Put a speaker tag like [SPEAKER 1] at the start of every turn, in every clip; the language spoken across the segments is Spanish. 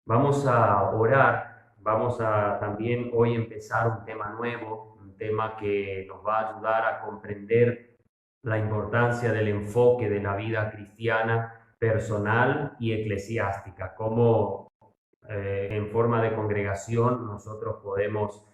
[SPEAKER 1] Vamos a orar, vamos a también hoy empezar un tema nuevo, un tema que nos va a ayudar a comprender la importancia del enfoque de la vida cristiana personal y eclesiástica, cómo en forma de congregación nosotros podemos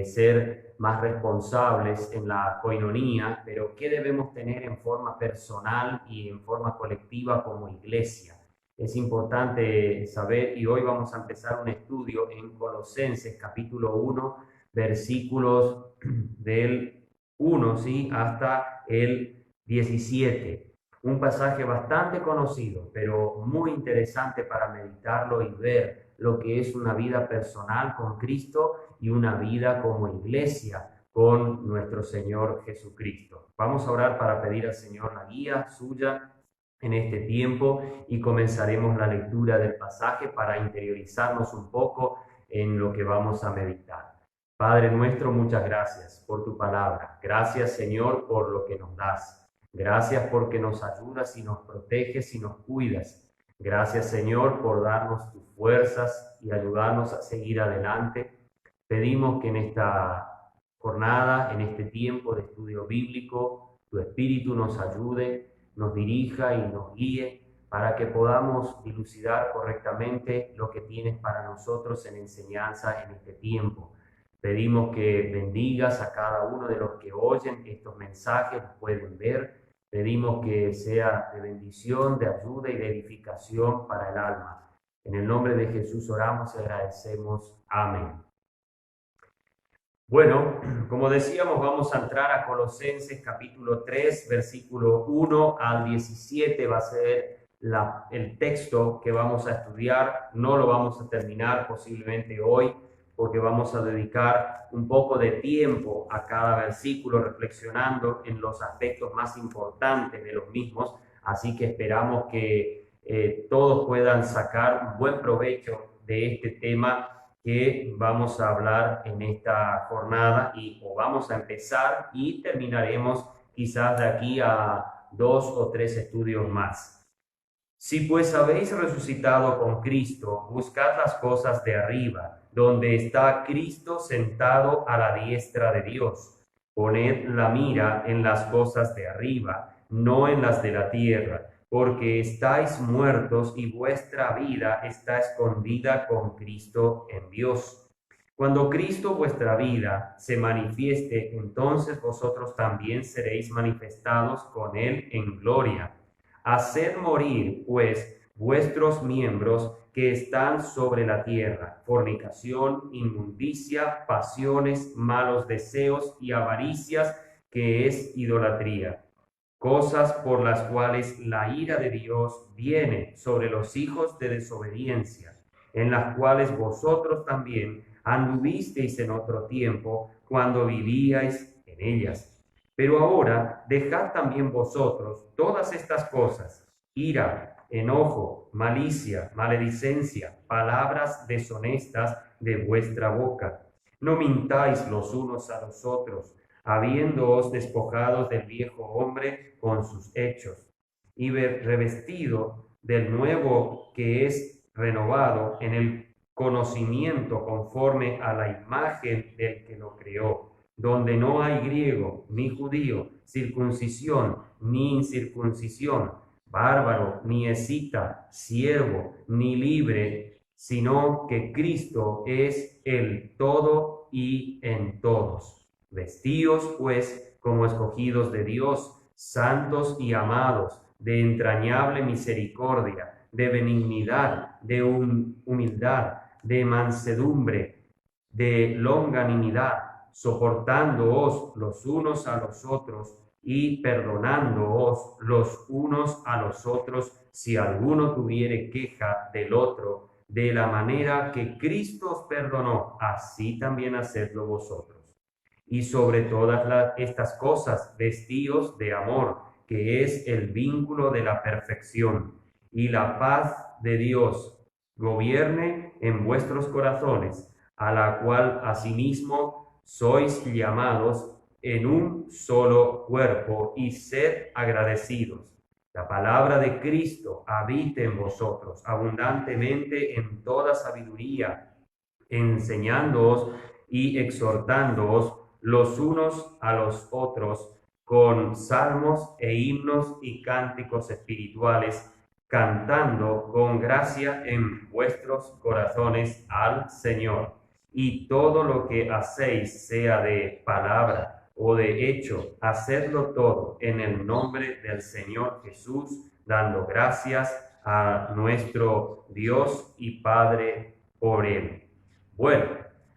[SPEAKER 1] ser más responsables en la coinonía, pero qué debemos tener en forma personal y en forma colectiva como iglesia. Es importante saber, y hoy vamos a empezar un estudio en Colosenses capítulo 1, versículos del 1, ¿sí?, hasta el 17. Un pasaje bastante conocido, pero muy interesante para meditarlo y ver lo que es una vida personal con Cristo y una vida como iglesia con nuestro Señor Jesucristo. Vamos a orar para pedir al Señor la guía suya en este tiempo y comenzaremos la lectura del pasaje para interiorizarnos un poco en lo que vamos a meditar. Padre nuestro, muchas gracias por tu palabra. Gracias, Señor, por lo que nos das. Gracias porque nos ayudas y nos proteges y nos cuidas. Gracias, Señor, por darnos tus fuerzas y ayudarnos a seguir adelante. Pedimos que en esta jornada, en este tiempo de estudio bíblico, tu Espíritu nos ayude, nos dirija y nos guíe para que podamos dilucidar correctamente lo que tienes para nosotros en enseñanza en este tiempo. Pedimos que bendigas a cada uno de los que oyen estos mensajes, los pueden ver. Pedimos que sea de bendición, de ayuda y de edificación para el alma. En el nombre de Jesús oramos y agradecemos. Amén. Bueno, como decíamos, vamos a entrar a Colosenses capítulo 3, versículo 1 al 17. Va a ser el texto que vamos a estudiar. No lo vamos a terminar posiblemente hoy, porque vamos a dedicar un poco de tiempo a cada versículo, reflexionando en los aspectos más importantes de los mismos. Así que esperamos que todos puedan sacar un buen provecho de este tema que vamos a hablar en esta jornada o vamos a empezar y terminaremos quizás de aquí a 2 o 3 estudios más. Si pues habéis resucitado con Cristo, buscad las cosas de arriba, donde está Cristo sentado a la diestra de Dios. Poned la mira en las cosas de arriba, no en las de la tierra, porque estáis muertos y vuestra vida está escondida con Cristo en Dios. Cuando Cristo vuestra vida se manifieste, entonces vosotros también seréis manifestados con Él en gloria. Haced morir, pues, vuestros miembros que están sobre la tierra: fornicación, inmundicia, pasiones, malos deseos y avaricias, que es idolatría, cosas por las cuales la ira de Dios viene sobre los hijos de desobediencia, en las cuales vosotros también anduvisteis en otro tiempo cuando vivíais en ellas. Pero ahora dejad también vosotros todas estas cosas: ira, enojo, malicia, maledicencia, palabras deshonestas de vuestra boca. No mintáis los unos a los otros, habiéndoos despojados del viejo hombre con sus hechos, y revestido del nuevo, que es renovado en el conocimiento conforme a la imagen del que lo creó, donde no hay griego ni judío, circuncisión ni incircuncisión, bárbaro ni escita, siervo ni libre, sino que Cristo es el todo y en todos. Vestíos, pues, como escogidos de Dios, santos y amados, de entrañable misericordia, de benignidad, de humildad, de mansedumbre, de longanimidad, soportándoos los unos a los otros y perdonándoos los unos a los otros, si alguno tuviere queja del otro. De la manera que Cristo os perdonó, así también hacedlo vosotros. Y sobre todas estas cosas, vestíos de amor, que es el vínculo de la perfección, y la paz de Dios gobierne en vuestros corazones, a la cual asimismo sois llamados en un solo cuerpo, y sed agradecidos. La palabra de Cristo habite en vosotros abundantemente en toda sabiduría, enseñándoos y exhortándoos los unos a los otros con salmos e himnos y cánticos espirituales, cantando con gracia en vuestros corazones al Señor. Y todo lo que hacéis, sea de palabra o de hecho, hacedlo todo en el nombre del Señor Jesús, dando gracias a nuestro Dios y Padre por él. Bueno,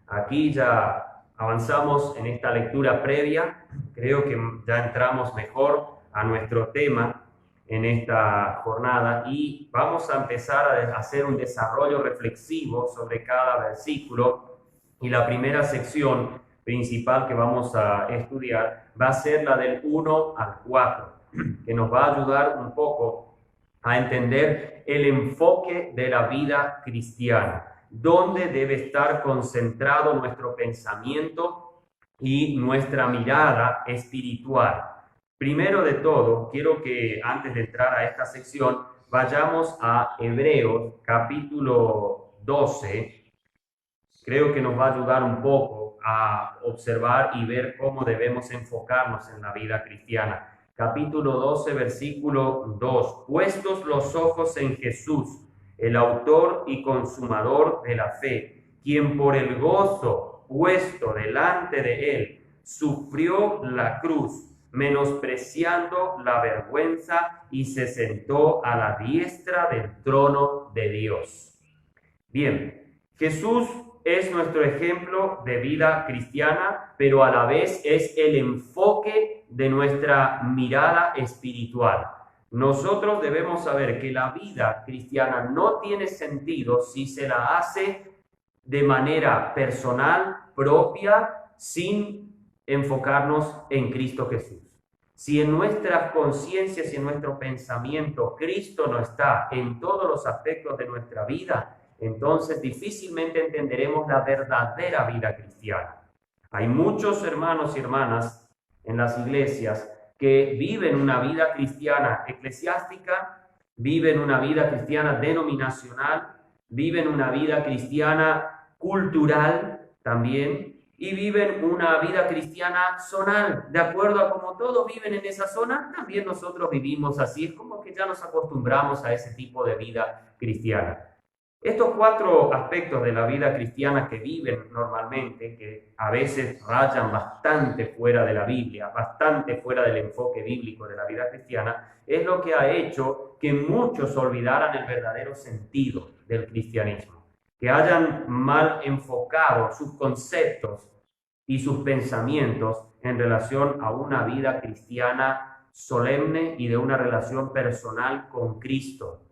[SPEAKER 1] aquí ya avanzamos en esta lectura previa. Creo que ya entramos mejor a nuestro tema en esta jornada y vamos a empezar a hacer un desarrollo reflexivo sobre cada versículo. Y la primera sección principal que vamos a estudiar va a ser la del 1 al 4, que nos va a ayudar un poco a entender el enfoque de la vida cristiana, dónde debe estar concentrado nuestro pensamiento y nuestra mirada espiritual. Primero de todo, quiero que antes de entrar a esta sección, vayamos a Hebreos capítulo 12. Creo que nos va a ayudar un poco a observar y ver cómo debemos enfocarnos en la vida cristiana. Capítulo 12, versículo 2. Puestos los ojos en Jesús, el autor y consumador de la fe, quien por el gozo puesto delante de él sufrió la cruz, menospreciando la vergüenza, y se sentó a la diestra del trono de Dios. Bien, Jesús es nuestro ejemplo de vida cristiana, pero a la vez es el enfoque de nuestra mirada espiritual. Nosotros debemos saber que la vida cristiana no tiene sentido si se la hace de manera personal, propia, sin enfocarnos en Cristo Jesús. Si en nuestras conciencias y en nuestro pensamiento Cristo no está en todos los aspectos de nuestra vida, entonces difícilmente entenderemos la verdadera vida cristiana. Hay muchos hermanos y hermanas en las iglesias que viven una vida cristiana eclesiástica, viven una vida cristiana denominacional, viven una vida cristiana cultural también, y viven una vida cristiana zonal. De acuerdo a cómo todos viven en esa zona, también nosotros vivimos así. Es como que ya nos acostumbramos a ese tipo de vida cristiana. Estos 4 aspectos de la vida cristiana que viven normalmente, que a veces rayan bastante fuera de la Biblia, bastante fuera del enfoque bíblico de la vida cristiana, es lo que ha hecho que muchos olvidaran el verdadero sentido del cristianismo, que hayan mal enfocado sus conceptos y sus pensamientos en relación a una vida cristiana solemne y de una relación personal con Cristo.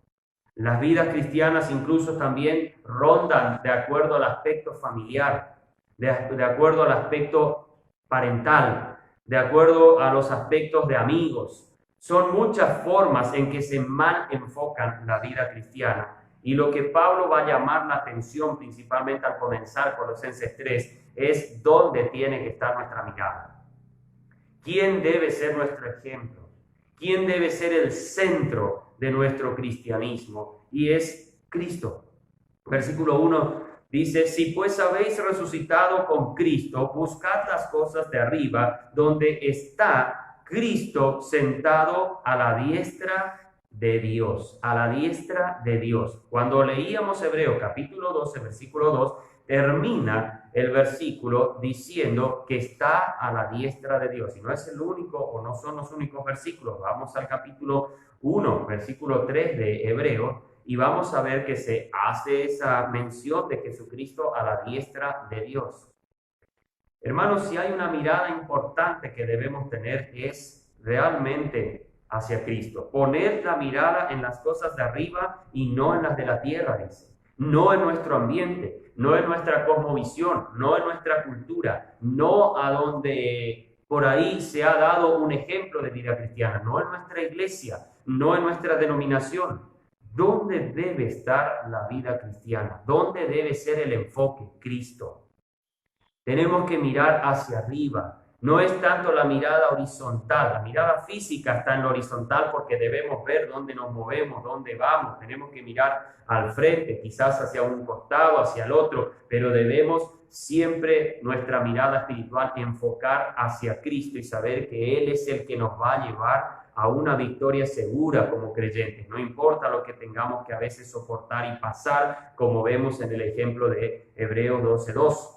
[SPEAKER 1] Las vidas cristianas incluso también rondan de acuerdo al aspecto familiar, de acuerdo al aspecto parental, de acuerdo a los aspectos de amigos. Son muchas formas en que se mal enfocan la vida cristiana. Y lo que Pablo va a llamar la atención principalmente al comenzar Colosenses 3 es dónde tiene que estar nuestra mirada. ¿Quién debe ser nuestro ejemplo? ¿Quién debe ser el centro de nuestro cristianismo? Y es Cristo. Versículo 1 dice: si pues habéis resucitado con Cristo, buscad las cosas de arriba, donde está Cristo sentado a la diestra de Dios. A la diestra de Dios. Cuando leíamos Hebreos capítulo 12, versículo 2, termina el versículo diciendo que está a la diestra de Dios. Y no es el único, o no son los únicos versículos. Vamos al capítulo 1, versículo 3 de Hebreos, y vamos a ver que se hace esa mención de Jesucristo a la diestra de Dios. Hermanos, si hay una mirada importante que debemos tener, es realmente hacia Cristo. Poner la mirada en las cosas de arriba y no en las de la tierra, dice. No en nuestro ambiente, no en nuestra cosmovisión, no en nuestra cultura, no a donde por ahí se ha dado un ejemplo de vida cristiana, no en nuestra iglesia, no en nuestra denominación. ¿Dónde debe estar la vida cristiana? ¿Dónde debe ser el enfoque? Cristo. Tenemos que mirar hacia arriba, No es tanto la mirada horizontal, la mirada física está en lo horizontal porque debemos ver dónde nos movemos, dónde vamos, tenemos que mirar al frente, quizás hacia un costado, hacia el otro, pero debemos siempre nuestra mirada espiritual enfocar hacia Cristo y saber que Él es el que nos va a llevar a una victoria segura como creyentes. No importa lo que tengamos que a veces soportar y pasar, como vemos en el ejemplo de Hebreos 12:2.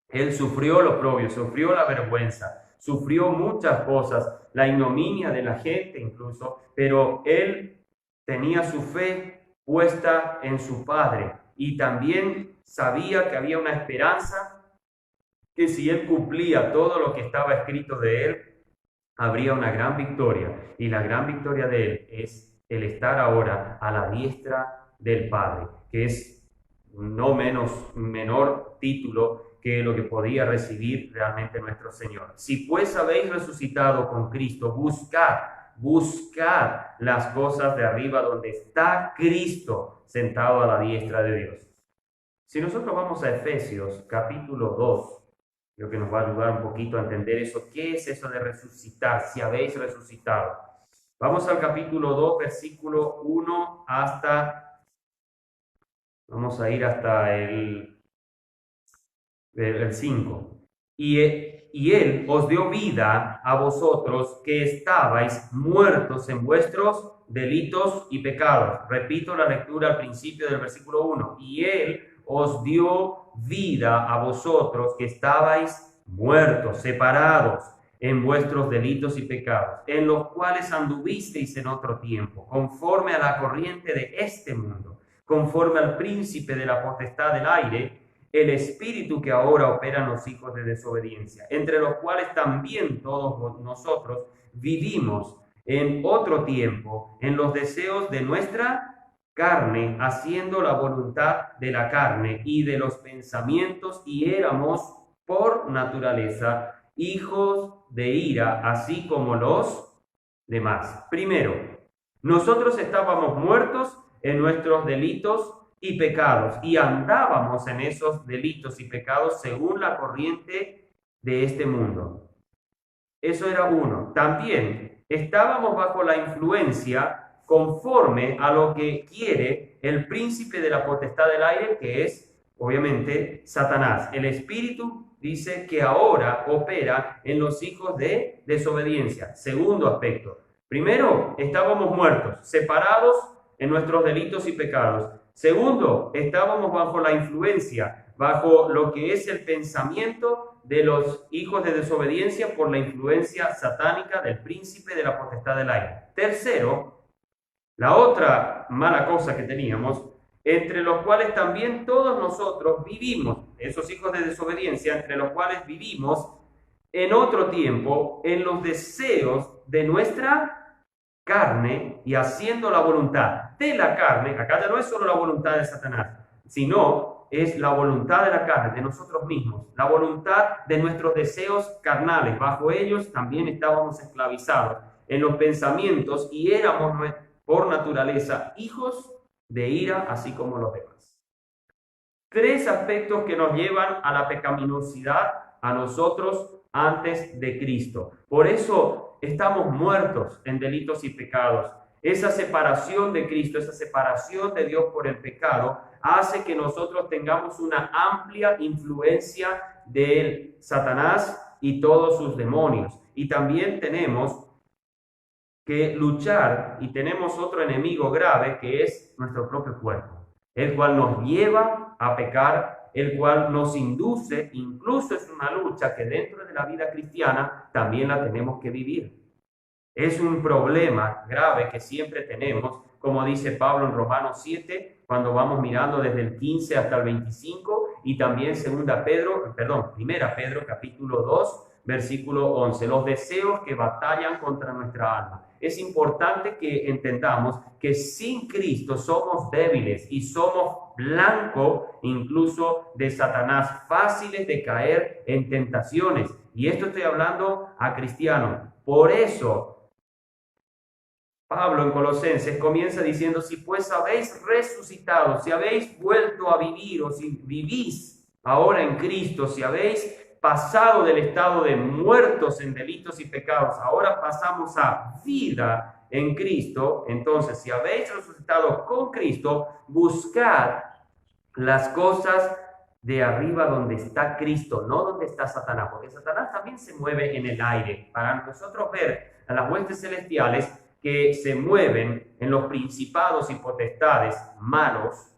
[SPEAKER 1] Él sufrió lo oprobio, sufrió la vergüenza, sufrió muchas cosas, la ignominia de la gente incluso, pero él tenía su fe puesta en su Padre y también sabía que había una esperanza que si él cumplía todo lo que estaba escrito de él, habría una gran victoria. Y la gran victoria de él es el estar ahora a la diestra del Padre, que es no menor título que lo que podía recibir realmente nuestro Señor. Si pues habéis resucitado con Cristo, buscad las cosas de arriba donde está Cristo sentado a la diestra de Dios. Si nosotros vamos a Efesios capítulo 2, lo que nos va a ayudar un poquito a entender eso, ¿qué es eso de resucitar? Si habéis resucitado. Vamos al capítulo 2, versículo 1 vamos a ir hasta el 5. Y Él os dio vida a vosotros que estabais muertos en vuestros delitos y pecados. Repito la lectura al principio del versículo 1. Y Él os dio vida a vosotros que estabais muertos, separados en vuestros delitos y pecados, en los cuales anduvisteis en otro tiempo, conforme a la corriente de este mundo, conforme al príncipe de la potestad del aire, el espíritu que ahora opera en los hijos de desobediencia, entre los cuales también todos nosotros vivimos en otro tiempo, en los deseos de nuestra carne, haciendo la voluntad de la carne y de los pensamientos, y éramos por naturaleza hijos de ira, así como los demás. Primero, nosotros estábamos muertos en nuestros delitos y pecados, y andábamos en esos delitos y pecados según la corriente de este mundo. Eso era uno. También estábamos bajo la influencia conforme a lo que quiere el príncipe de la potestad del aire, que es obviamente Satanás. El espíritu dice que ahora opera en los hijos de desobediencia. Segundo aspecto. Primero, estábamos muertos, separados en nuestros delitos y pecados. Segundo, estábamos bajo la influencia, bajo lo que es el pensamiento de los hijos de desobediencia por la influencia satánica del príncipe de la potestad del aire. Tercero, la otra mala cosa que teníamos, entre los cuales también todos nosotros vivimos, esos hijos de desobediencia, entre los cuales vivimos en otro tiempo, en los deseos de nuestra carne y haciendo la voluntad de la carne. Acá ya no es solo la voluntad de Satanás, sino es la voluntad de la carne, de nosotros mismos, la voluntad de nuestros deseos carnales. Bajo ellos también estábamos esclavizados en los pensamientos y éramos por naturaleza hijos de ira, así como los demás. Tres aspectos que nos llevan a la pecaminosidad a nosotros antes de Cristo. Por eso estamos muertos en delitos y pecados. Esa separación de Cristo, esa separación de Dios por el pecado, hace que nosotros tengamos una amplia influencia de Satanás y todos sus demonios. Y también tenemos que luchar y tenemos otro enemigo grave que es nuestro propio cuerpo, el cual nos lleva a pecar, el cual nos induce, incluso es una lucha que dentro de la vida cristiana también la tenemos que vivir. Es un problema grave que siempre tenemos, como dice Pablo en Romanos 7, cuando vamos mirando desde el 15 hasta el 25, y también Primera Pedro capítulo 2, versículo 11, los deseos que batallan contra nuestra alma. Es importante que entendamos que sin Cristo somos débiles y somos blanco incluso de Satanás, fáciles de caer en tentaciones. Y esto estoy hablando a cristianos. Por eso Pablo en Colosenses comienza diciendo, si pues habéis resucitado, si habéis vuelto a vivir o si vivís ahora en Cristo, si habéis pasado del estado de muertos en delitos y pecados, ahora pasamos a vida en Cristo. Entonces, si habéis resucitado con Cristo, buscad las cosas de arriba donde está Cristo, no donde está Satanás, porque Satanás también se mueve en el aire. Para nosotros ver a las huestes celestiales que se mueven en los principados y potestades malos,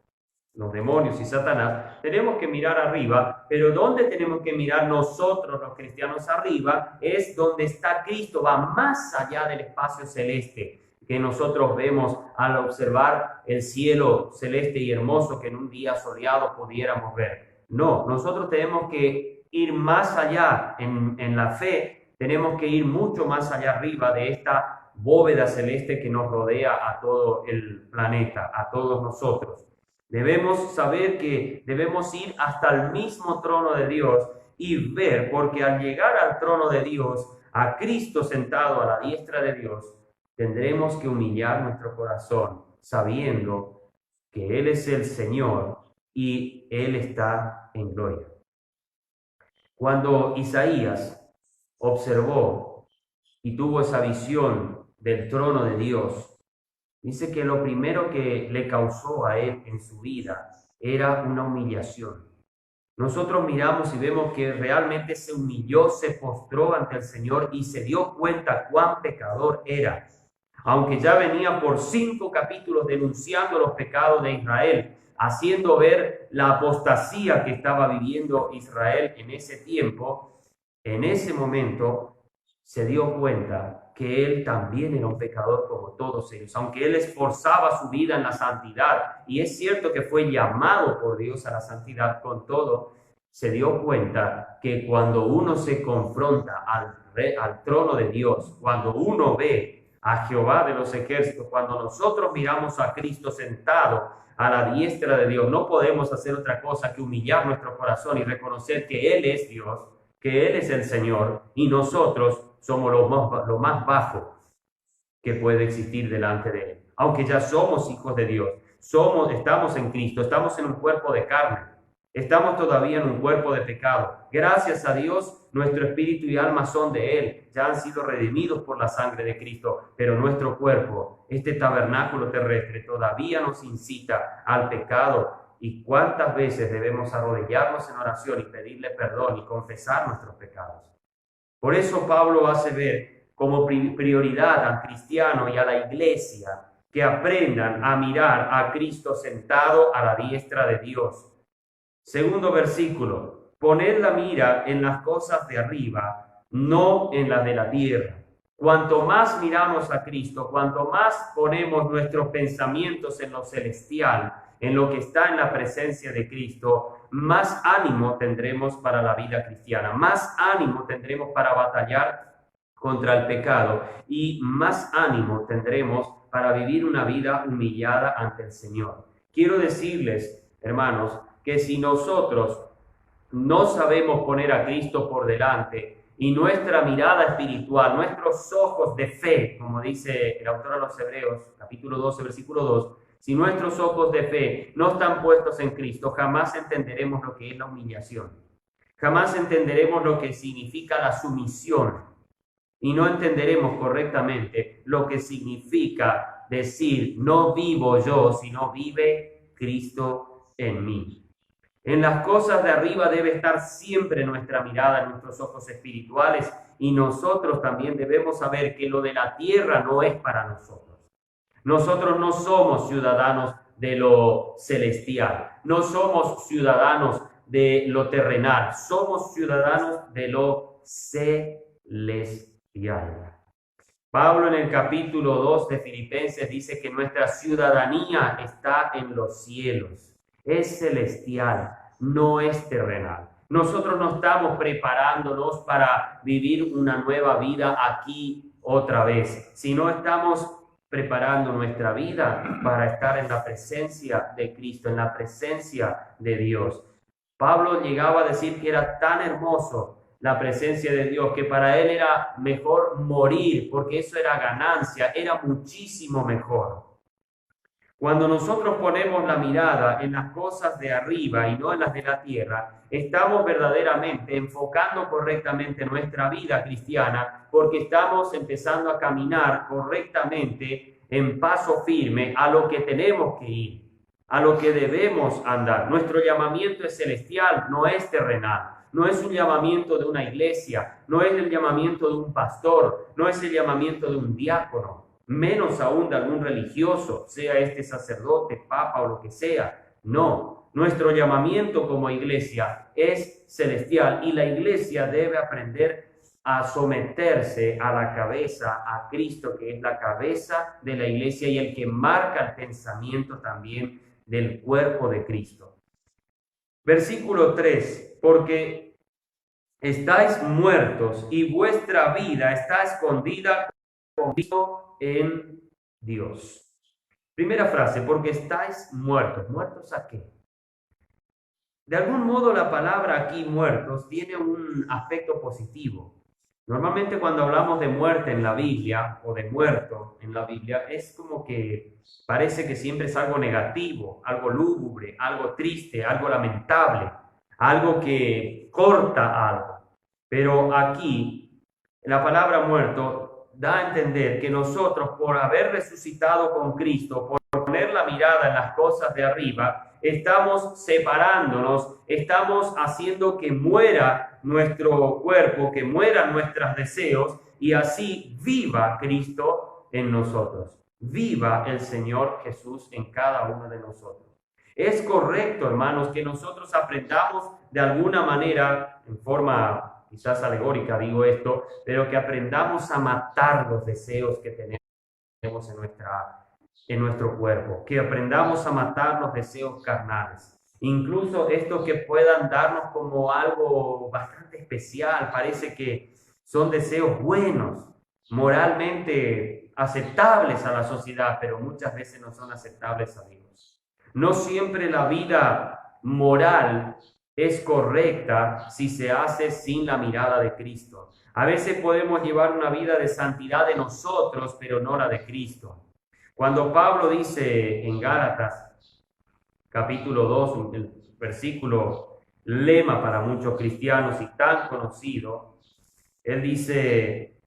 [SPEAKER 1] los demonios y Satanás, tenemos que mirar arriba, pero donde tenemos que mirar nosotros los cristianos arriba es donde está Cristo, va más allá del espacio celeste que nosotros vemos al observar el cielo celeste y hermoso que en un día soleado pudiéramos ver. No, nosotros tenemos que ir más allá en la fe, tenemos que ir mucho más allá arriba de esta bóveda celeste que nos rodea a todo el planeta, a todos nosotros. Debemos saber que debemos ir hasta el mismo trono de Dios y ver, porque al llegar al trono de Dios, a Cristo sentado a la diestra de Dios, tendremos que humillar nuestro corazón, sabiendo que Él es el Señor y Él está en gloria. Cuando Isaías observó y tuvo esa visión del trono de Dios, dice que lo primero que le causó a él en su vida era una humillación. Nosotros miramos y vemos que realmente se humilló, se postró ante el Señor y se dio cuenta cuán pecador era. Aunque ya venía por 5 capítulos denunciando los pecados de Israel, haciendo ver la apostasía que estaba viviendo Israel en ese tiempo, en ese momento se dio cuenta que él también era un pecador como todos ellos, aunque él esforzaba su vida en la santidad, y es cierto que fue llamado por Dios a la santidad, con todo, se dio cuenta que cuando uno se confronta al trono de Dios, cuando uno ve a Jehová de los ejércitos, cuando nosotros miramos a Cristo sentado a la diestra de Dios, no podemos hacer otra cosa que humillar nuestro corazón y reconocer que Él es Dios, que Él es el Señor, y nosotros somos lo más bajo que puede existir delante de Él. Aunque ya somos hijos de Dios, estamos en Cristo, estamos en un cuerpo de carne, estamos todavía en un cuerpo de pecado. Gracias a Dios, nuestro espíritu y alma son de Él, ya han sido redimidos por la sangre de Cristo, pero nuestro cuerpo, este tabernáculo terrestre, todavía nos incita al pecado. ¿Y cuántas veces debemos arrodillarnos en oración y pedirle perdón y confesar nuestros pecados? Por eso Pablo hace ver como prioridad al cristiano y a la iglesia que aprendan a mirar a Cristo sentado a la diestra de Dios. Segundo versículo, poner la mira en las cosas de arriba, no en las de la tierra. Cuanto más miramos a Cristo, cuanto más ponemos nuestros pensamientos en lo celestial, en lo que está en la presencia de Cristo, más ánimo tendremos para la vida cristiana, más ánimo tendremos para batallar contra el pecado y más ánimo tendremos para vivir una vida humillada ante el Señor. Quiero decirles, hermanos, que si nosotros no sabemos poner a Cristo por delante y nuestra mirada espiritual, nuestros ojos de fe, como dice el autor a los Hebreos, capítulo 12, versículo 2, si nuestros ojos de fe no están puestos en Cristo, jamás entenderemos lo que es la humillación. Jamás entenderemos lo que significa la sumisión. Y no entenderemos correctamente lo que significa decir, no vivo yo, sino vive Cristo en mí. En las cosas de arriba debe estar siempre nuestra mirada, nuestros ojos espirituales, y nosotros también debemos saber que lo de la tierra no es para nosotros. Nosotros no somos ciudadanos de lo celestial, no somos ciudadanos de lo terrenal, somos ciudadanos de lo celestial. Pablo en el capítulo 2 de Filipenses dice que nuestra ciudadanía está en los cielos, es celestial, no es terrenal. Nosotros no estamos preparándonos para vivir una nueva vida aquí otra vez, sino estamos preparando nuestra vida para estar en la presencia de Cristo, en la presencia de Dios. Pablo llegaba a decir que era tan hermoso la presencia de Dios, que para él era mejor morir, porque eso era ganancia, era muchísimo mejor. Cuando nosotros ponemos la mirada en las cosas de arriba y no en las de la tierra, estamos verdaderamente enfocando correctamente nuestra vida cristiana, porque estamos empezando a caminar correctamente en paso firme a lo que tenemos que ir, a lo que debemos andar. Nuestro llamamiento es celestial, no es terrenal. No es un llamamiento de una iglesia, no es el llamamiento de un pastor, no es el llamamiento de un diácono, menos aún de algún religioso, sea este sacerdote, papa o lo que sea. No, nuestro llamamiento como iglesia es celestial y la iglesia debe aprender a someterse a la cabeza, a Cristo, que es la cabeza de la iglesia y el que marca el pensamiento también del cuerpo de Cristo. Versículo 3, porque estáis muertos y vuestra vida está escondida con Cristo en Dios. Primera frase, porque estáis muertos. ¿Muertos a qué? De algún modo la palabra aquí muertos tiene un aspecto positivo. Normalmente cuando hablamos de muerte en la Biblia o de muerto en la Biblia es como que parece que siempre es algo negativo, algo lúgubre, algo triste, algo lamentable, algo que corta algo. Pero aquí la palabra muerto da a entender que nosotros por haber resucitado con Cristo, por poner la mirada en las cosas de arriba, estamos separándonos, estamos haciendo que muera nuestro cuerpo, que mueran nuestros deseos y así viva Cristo en nosotros. Viva el Señor Jesús en cada uno de nosotros. Es correcto, hermanos, que nosotros aprendamos de alguna manera, en forma quizás alegórica digo esto, pero que aprendamos a matar los deseos que tenemos en nuestro cuerpo, que aprendamos a matar los deseos carnales, incluso estos que puedan darnos como algo bastante especial, parece que son deseos buenos, moralmente aceptables a la sociedad, pero muchas veces no son aceptables a Dios. No siempre la vida moral es correcta si se hace sin la mirada de Cristo. A veces podemos llevar una vida de santidad de nosotros, pero no la de Cristo. Cuando Pablo dice en Gálatas, capítulo 2, el versículo lema para muchos cristianos y tan conocido, él dice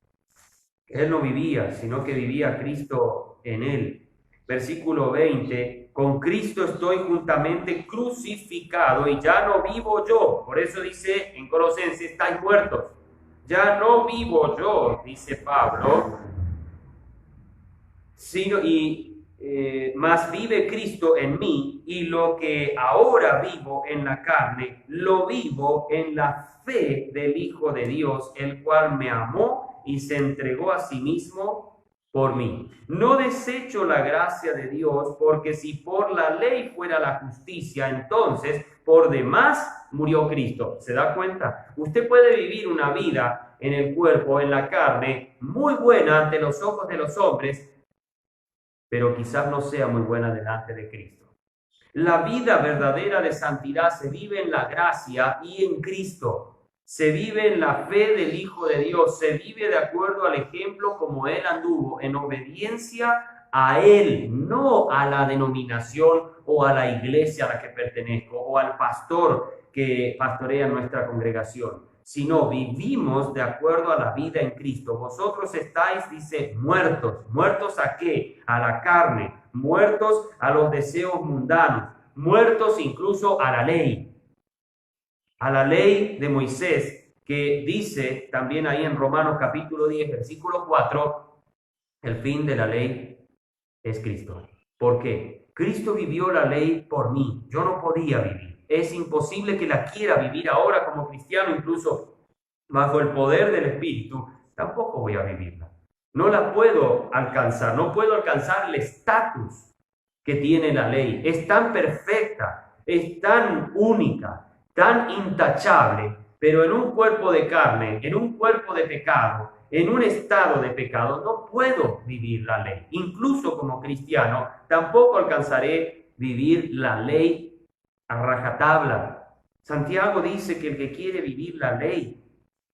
[SPEAKER 1] que él no vivía, sino que vivía Cristo en él. Versículo 20, con Cristo estoy juntamente crucificado y ya no vivo yo. Por eso dice en Colosenses, estáis muertos. Ya no vivo yo, dice Pablo, sino más vive Cristo en mí, y lo que ahora vivo en la carne, lo vivo en la fe del Hijo de Dios, el cual me amó y se entregó a sí mismo por mí. No desecho la gracia de Dios, porque si por la ley fuera la justicia, entonces por demás murió Cristo. ¿Se da cuenta? Usted puede vivir una vida en el cuerpo, en la carne, muy buena ante los ojos de los hombres, pero quizás no sea muy buena delante de Cristo. La vida verdadera de santidad se vive en la gracia y en Cristo. Se vive en la fe del Hijo de Dios. Se vive de acuerdo al ejemplo como Él anduvo, en obediencia a Él, no a la denominación o a la iglesia a la que pertenezco o al pastor que pastorea nuestra congregación, sino vivimos de acuerdo a la vida en Cristo. Vosotros estáis, dice, muertos. ¿Muertos a qué? A la carne, muertos a los deseos mundanos, muertos incluso a la ley de Moisés, que dice también ahí en Romanos capítulo 10, versículo 4, el fin de la ley es Cristo. ¿Por qué? Cristo vivió la ley por mí, yo no podía vivir. Es imposible que la quiera vivir ahora como cristiano, incluso bajo el poder del Espíritu, tampoco voy a vivirla. No la puedo alcanzar, no puedo alcanzar el estatus que tiene la ley. Es tan perfecta, es tan única, tan intachable, pero en un cuerpo de carne, en un cuerpo de pecado, en un estado de pecado, no puedo vivir la ley. Incluso como cristiano, tampoco alcanzaré vivir la ley a rajatabla. Santiago dice que el que quiere vivir la ley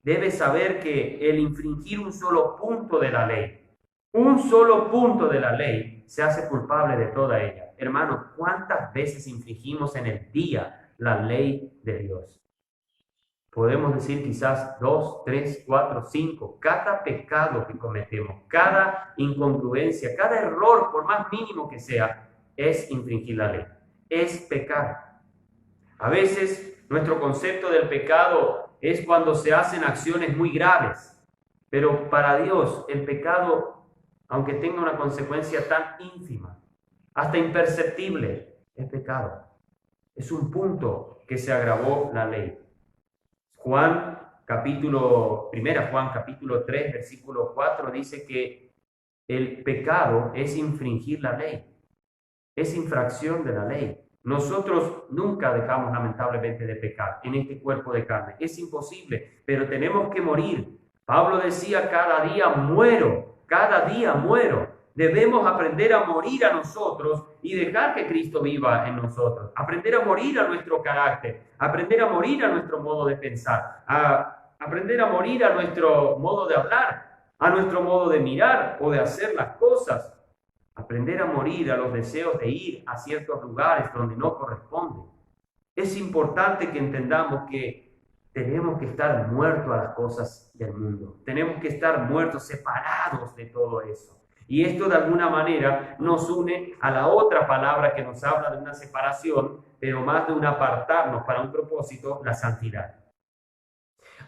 [SPEAKER 1] debe saber que el infringir un solo punto de la ley, Un solo punto de la ley se hace culpable de toda ella. Hermanos, ¿cuántas veces infringimos en el día la ley de Dios? Podemos decir quizás 2, 3, 4, 5. Cada pecado que cometemos, cada incongruencia, cada error, por más mínimo que sea, es infringir la ley. Es pecar. A veces nuestro concepto del pecado es cuando se hacen acciones muy graves. Pero para Dios el pecado, aunque tenga una consecuencia tan ínfima, hasta imperceptible, es pecado. Es un punto que se agravó la ley. Juan capítulo 3, versículo 4 dice que el pecado es infringir la ley, es infracción de la ley. Nosotros nunca dejamos lamentablemente de pecar en este cuerpo de carne. Es imposible, pero tenemos que morir. Pablo decía, cada día muero, cada día muero. Debemos aprender a morir a nosotros y dejar que Cristo viva en nosotros. Aprender a morir a nuestro carácter, aprender a morir a nuestro modo de pensar, aprender a morir a nuestro modo de hablar, a nuestro modo de mirar o de hacer las cosas. Aprender a morir a los deseos de ir a ciertos lugares donde no corresponden. Es importante que entendamos que tenemos que estar muertos a las cosas del mundo. Tenemos que estar muertos, separados de todo eso. Y esto de alguna manera nos une a la otra palabra que nos habla de una separación, pero más de un apartarnos para un propósito, la santidad.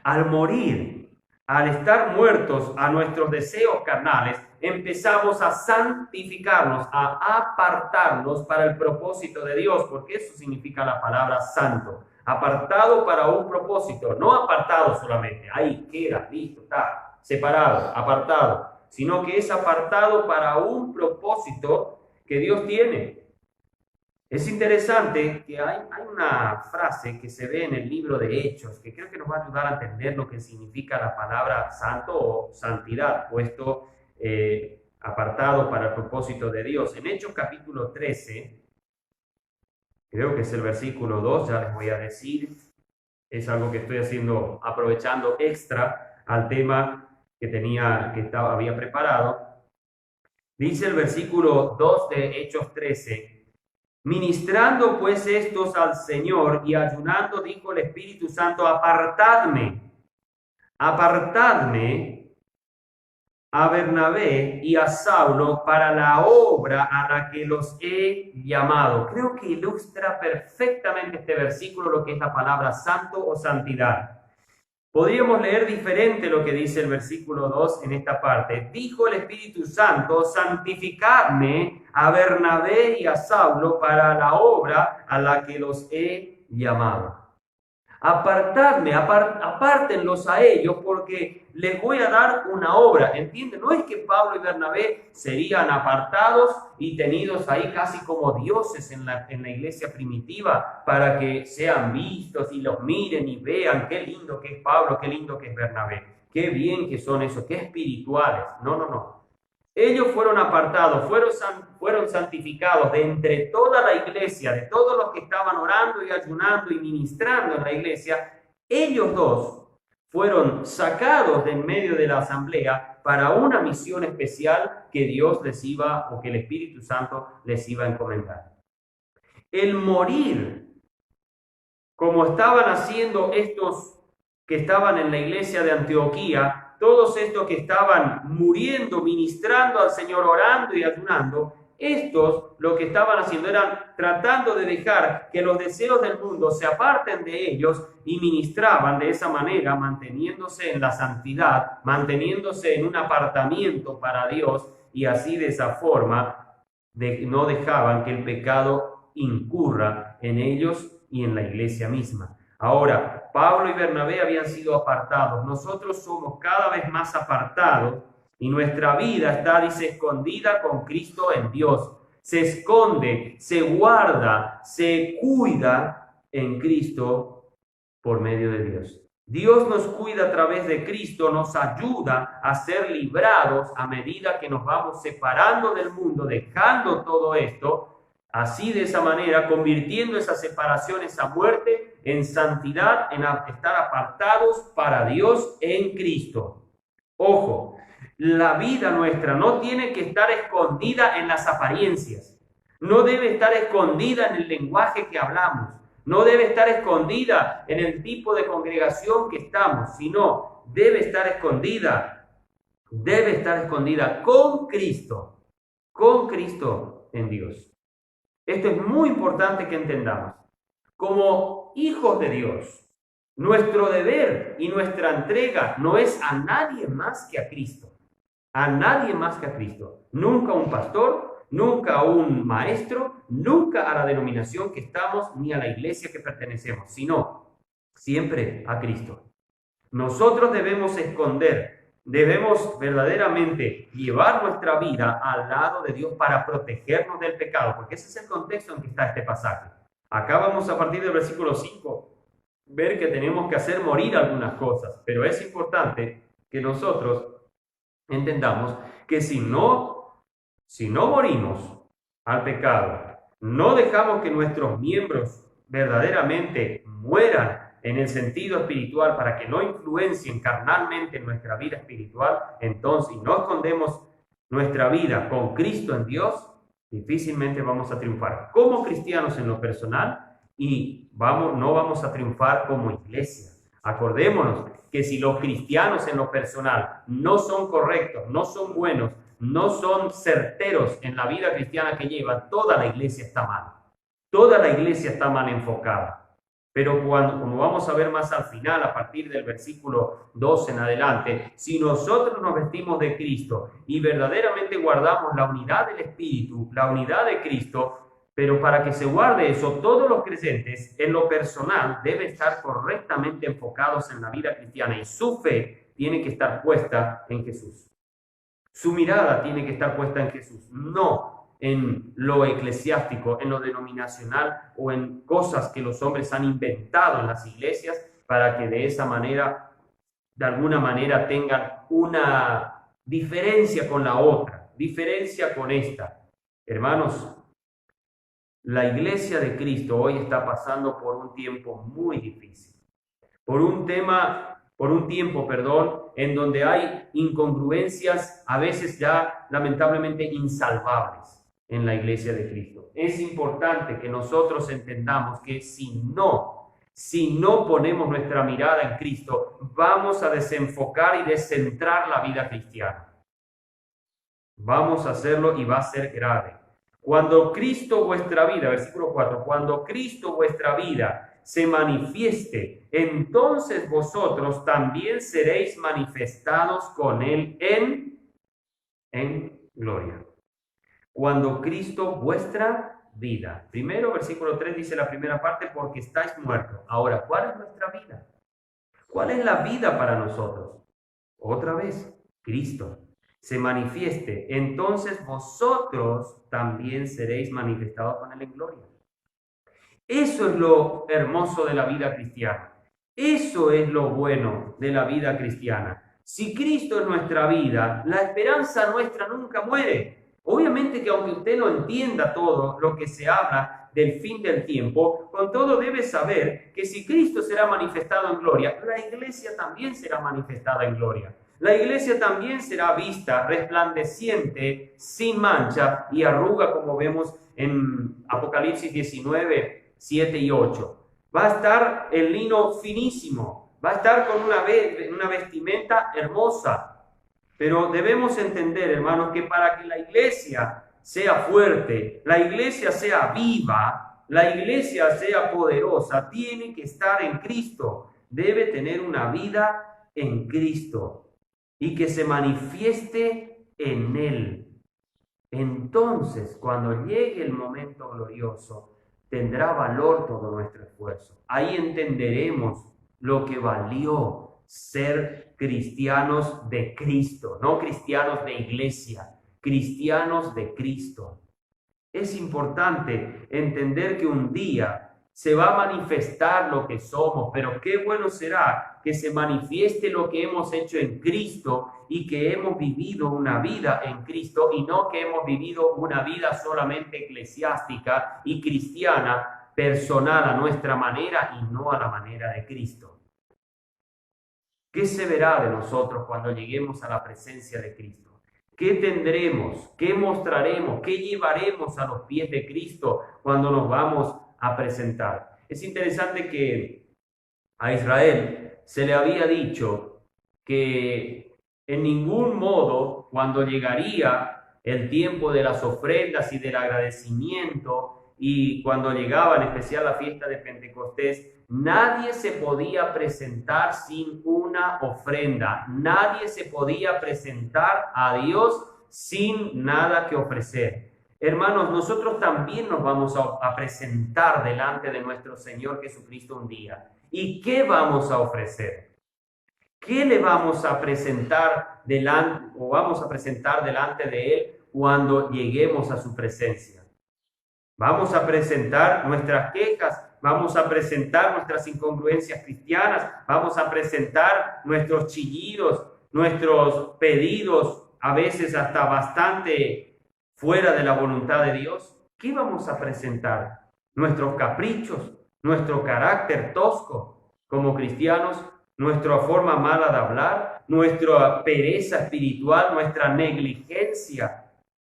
[SPEAKER 1] Al morir, al estar muertos a nuestros deseos carnales, empezamos a santificarnos, a apartarnos para el propósito de Dios, porque eso significa la palabra santo. Apartado para un propósito, no apartado solamente, ahí queda, listo, está, separado, apartado, sino que es apartado para un propósito que Dios tiene. Es interesante que hay una frase que se ve en el libro de Hechos, que creo que nos va a ayudar a entender lo que significa la palabra santo o santidad, puesto apartado para el propósito de Dios. En Hechos capítulo 13, creo que es el versículo 2, ya les voy a decir, es algo que estoy haciendo, aprovechando extra al tema había preparado. Dice el versículo 2 de Hechos 13, ministrando pues estos al Señor y ayunando, dijo el Espíritu Santo, apartadme a Bernabé y a Saulo para la obra a la que los he llamado. Creo que ilustra perfectamente este versículo lo que es la palabra santo o santidad. Podríamos leer diferente lo que dice el versículo 2 en esta parte. Dijo el Espíritu Santo, santificadme a Bernabé y a Saulo para la obra a la que los he llamado. Apartadme, apártenlos a ellos porque les voy a dar una obra. ¿Entienden? No es que Pablo y Bernabé serían apartados y tenidos ahí casi como dioses en la iglesia primitiva para que sean vistos y los miren y vean qué lindo que es Pablo, qué lindo que es Bernabé, qué bien que son esos, qué espirituales. No. Ellos fueron apartados, fueron santificados de entre toda la iglesia, de todos los que estaban orando y ayunando y ministrando en la iglesia. Ellos dos fueron sacados de en medio de la asamblea para una misión especial que Dios les iba, o que el Espíritu Santo les iba a encomendar. El morir, como estaban haciendo estos que estaban en la iglesia de Antioquía, todos estos que estaban muriendo, ministrando al Señor, orando y ayunando, estos lo que estaban haciendo eran tratando de dejar que los deseos del mundo se aparten de ellos y ministraban de esa manera, manteniéndose en la santidad, manteniéndose en un apartamiento para Dios, y así de esa forma no dejaban que el pecado incurra en ellos y en la iglesia misma. Ahora, Pablo y Bernabé habían sido apartados. Nosotros somos cada vez más apartados y nuestra vida está, dice, escondida con Cristo en Dios. Se esconde, se guarda, se cuida en Cristo por medio de Dios. Dios nos cuida a través de Cristo, nos ayuda a ser librados a medida que nos vamos separando del mundo, dejando todo esto. Así, de esa manera, convirtiendo esa separación, esa muerte, en santidad, en estar apartados para Dios en Cristo. Ojo, La vida nuestra no tiene que estar escondida en las apariencias. No debe estar escondida en el lenguaje que hablamos. No debe estar escondida en el tipo de congregación que estamos, sino debe estar escondida con Cristo en Dios. Esto es muy importante que entendamos. Como hijos de Dios, nuestro deber y nuestra entrega no es a nadie más que a Cristo. A nadie más que a Cristo. Nunca a un pastor, nunca a un maestro, nunca a la denominación que estamos, ni a la iglesia que pertenecemos, sino siempre a Cristo. Nosotros debemos debemos verdaderamente llevar nuestra vida al lado de Dios para protegernos del pecado, porque ese es el contexto en que está este pasaje. Acá vamos a partir del versículo 5, ver que tenemos que hacer morir algunas cosas, pero es importante que nosotros entendamos que si no morimos al pecado, no dejamos que nuestros miembros verdaderamente mueran en el sentido espiritual para que no influencien carnalmente en nuestra vida espiritual, entonces, y no escondemos nuestra vida con Cristo en Dios, difícilmente vamos a triunfar como cristianos en lo personal y no vamos a triunfar como iglesia. Acordémonos que si los cristianos en lo personal no son correctos, no son buenos, no son certeros en la vida cristiana que llevan, toda la iglesia está mal. Toda la iglesia está mal enfocada. Pero como vamos a ver más al final, a partir del versículo 2 en adelante, si nosotros nos vestimos de Cristo y verdaderamente guardamos la unidad del Espíritu, la unidad de Cristo, pero para que se guarde eso, todos los creyentes en lo personal deben estar correctamente enfocados en la vida cristiana y su fe tiene que estar puesta en Jesús. Su mirada tiene que estar puesta en Jesús, no en lo eclesiástico, en lo denominacional o en cosas que los hombres han inventado en las iglesias para que de esa manera, de alguna manera, tengan una diferencia con la otra, diferencia con esta. Hermanos, la iglesia de Cristo hoy está pasando por un tiempo muy difícil, por un tiempo, en donde hay incongruencias a veces ya lamentablemente insalvables en la iglesia de Cristo. Es importante que nosotros entendamos que si no ponemos nuestra mirada en Cristo, vamos a desenfocar y descentrar la vida cristiana. Vamos a hacerlo y va a ser grave. Cuando Cristo vuestra vida, versículo 4, cuando Cristo vuestra vida se manifieste, entonces vosotros también seréis manifestados con Él en gloria. Cuando Cristo vuestra vida. Primero, versículo 3 dice la primera parte, porque estáis muertos. Ahora, ¿cuál es nuestra vida? ¿Cuál es la vida para nosotros? Otra vez, Cristo se manifieste, entonces vosotros también seréis manifestados con Él en gloria. Eso es lo hermoso de la vida cristiana. Eso es lo bueno de la vida cristiana. Si Cristo es nuestra vida, la esperanza nuestra nunca muere. Obviamente que aunque usted no entienda todo lo que se habla del fin del tiempo, con todo debe saber que si Cristo será manifestado en gloria, la iglesia también será manifestada en gloria. La iglesia también será vista, resplandeciente, sin mancha y arruga, como vemos en Apocalipsis 19, 7 y 8. Va a estar el lino finísimo, va a estar con una vestimenta hermosa. Pero debemos entender, hermanos, que para que la iglesia sea fuerte, la iglesia sea viva, la iglesia sea poderosa, tiene que estar en Cristo. Debe tener una vida en Cristo y que se manifieste en Él. Entonces, cuando llegue el momento glorioso, tendrá valor todo nuestro esfuerzo. Ahí entenderemos lo que valió ser cristianos de Cristo, no cristianos de iglesia, cristianos de Cristo. Es importante entender que un día se va a manifestar lo que somos, pero qué bueno será que se manifieste lo que hemos hecho en Cristo y que hemos vivido una vida en Cristo y no que hemos vivido una vida solamente eclesiástica y cristiana, personal a nuestra manera y no a la manera de Cristo. ¿Qué se verá de nosotros cuando lleguemos a la presencia de Cristo? ¿Qué tendremos? ¿Qué mostraremos? ¿Qué llevaremos a los pies de Cristo cuando nos vamos a presentar? Es interesante que a Israel se le había dicho que en ningún modo, cuando llegaría el tiempo de las ofrendas y del agradecimiento, y cuando llegaba en especial la fiesta de Pentecostés, nadie se podía presentar sin una ofrenda. Nadie se podía presentar a Dios sin nada que ofrecer. Hermanos, nosotros también nos vamos a presentar delante de nuestro Señor Jesucristo un día. ¿Y qué vamos a ofrecer? ¿Qué le vamos a presentar delante de Él cuando lleguemos a su presencia? Vamos a presentar nuestras quejas, vamos a presentar nuestras incongruencias cristianas, vamos a presentar nuestros chillidos, nuestros pedidos, a veces hasta bastante fuera de la voluntad de Dios. ¿Qué vamos a presentar? Nuestros caprichos, nuestro carácter tosco como cristianos, nuestra forma mala de hablar, nuestra pereza espiritual, nuestra negligencia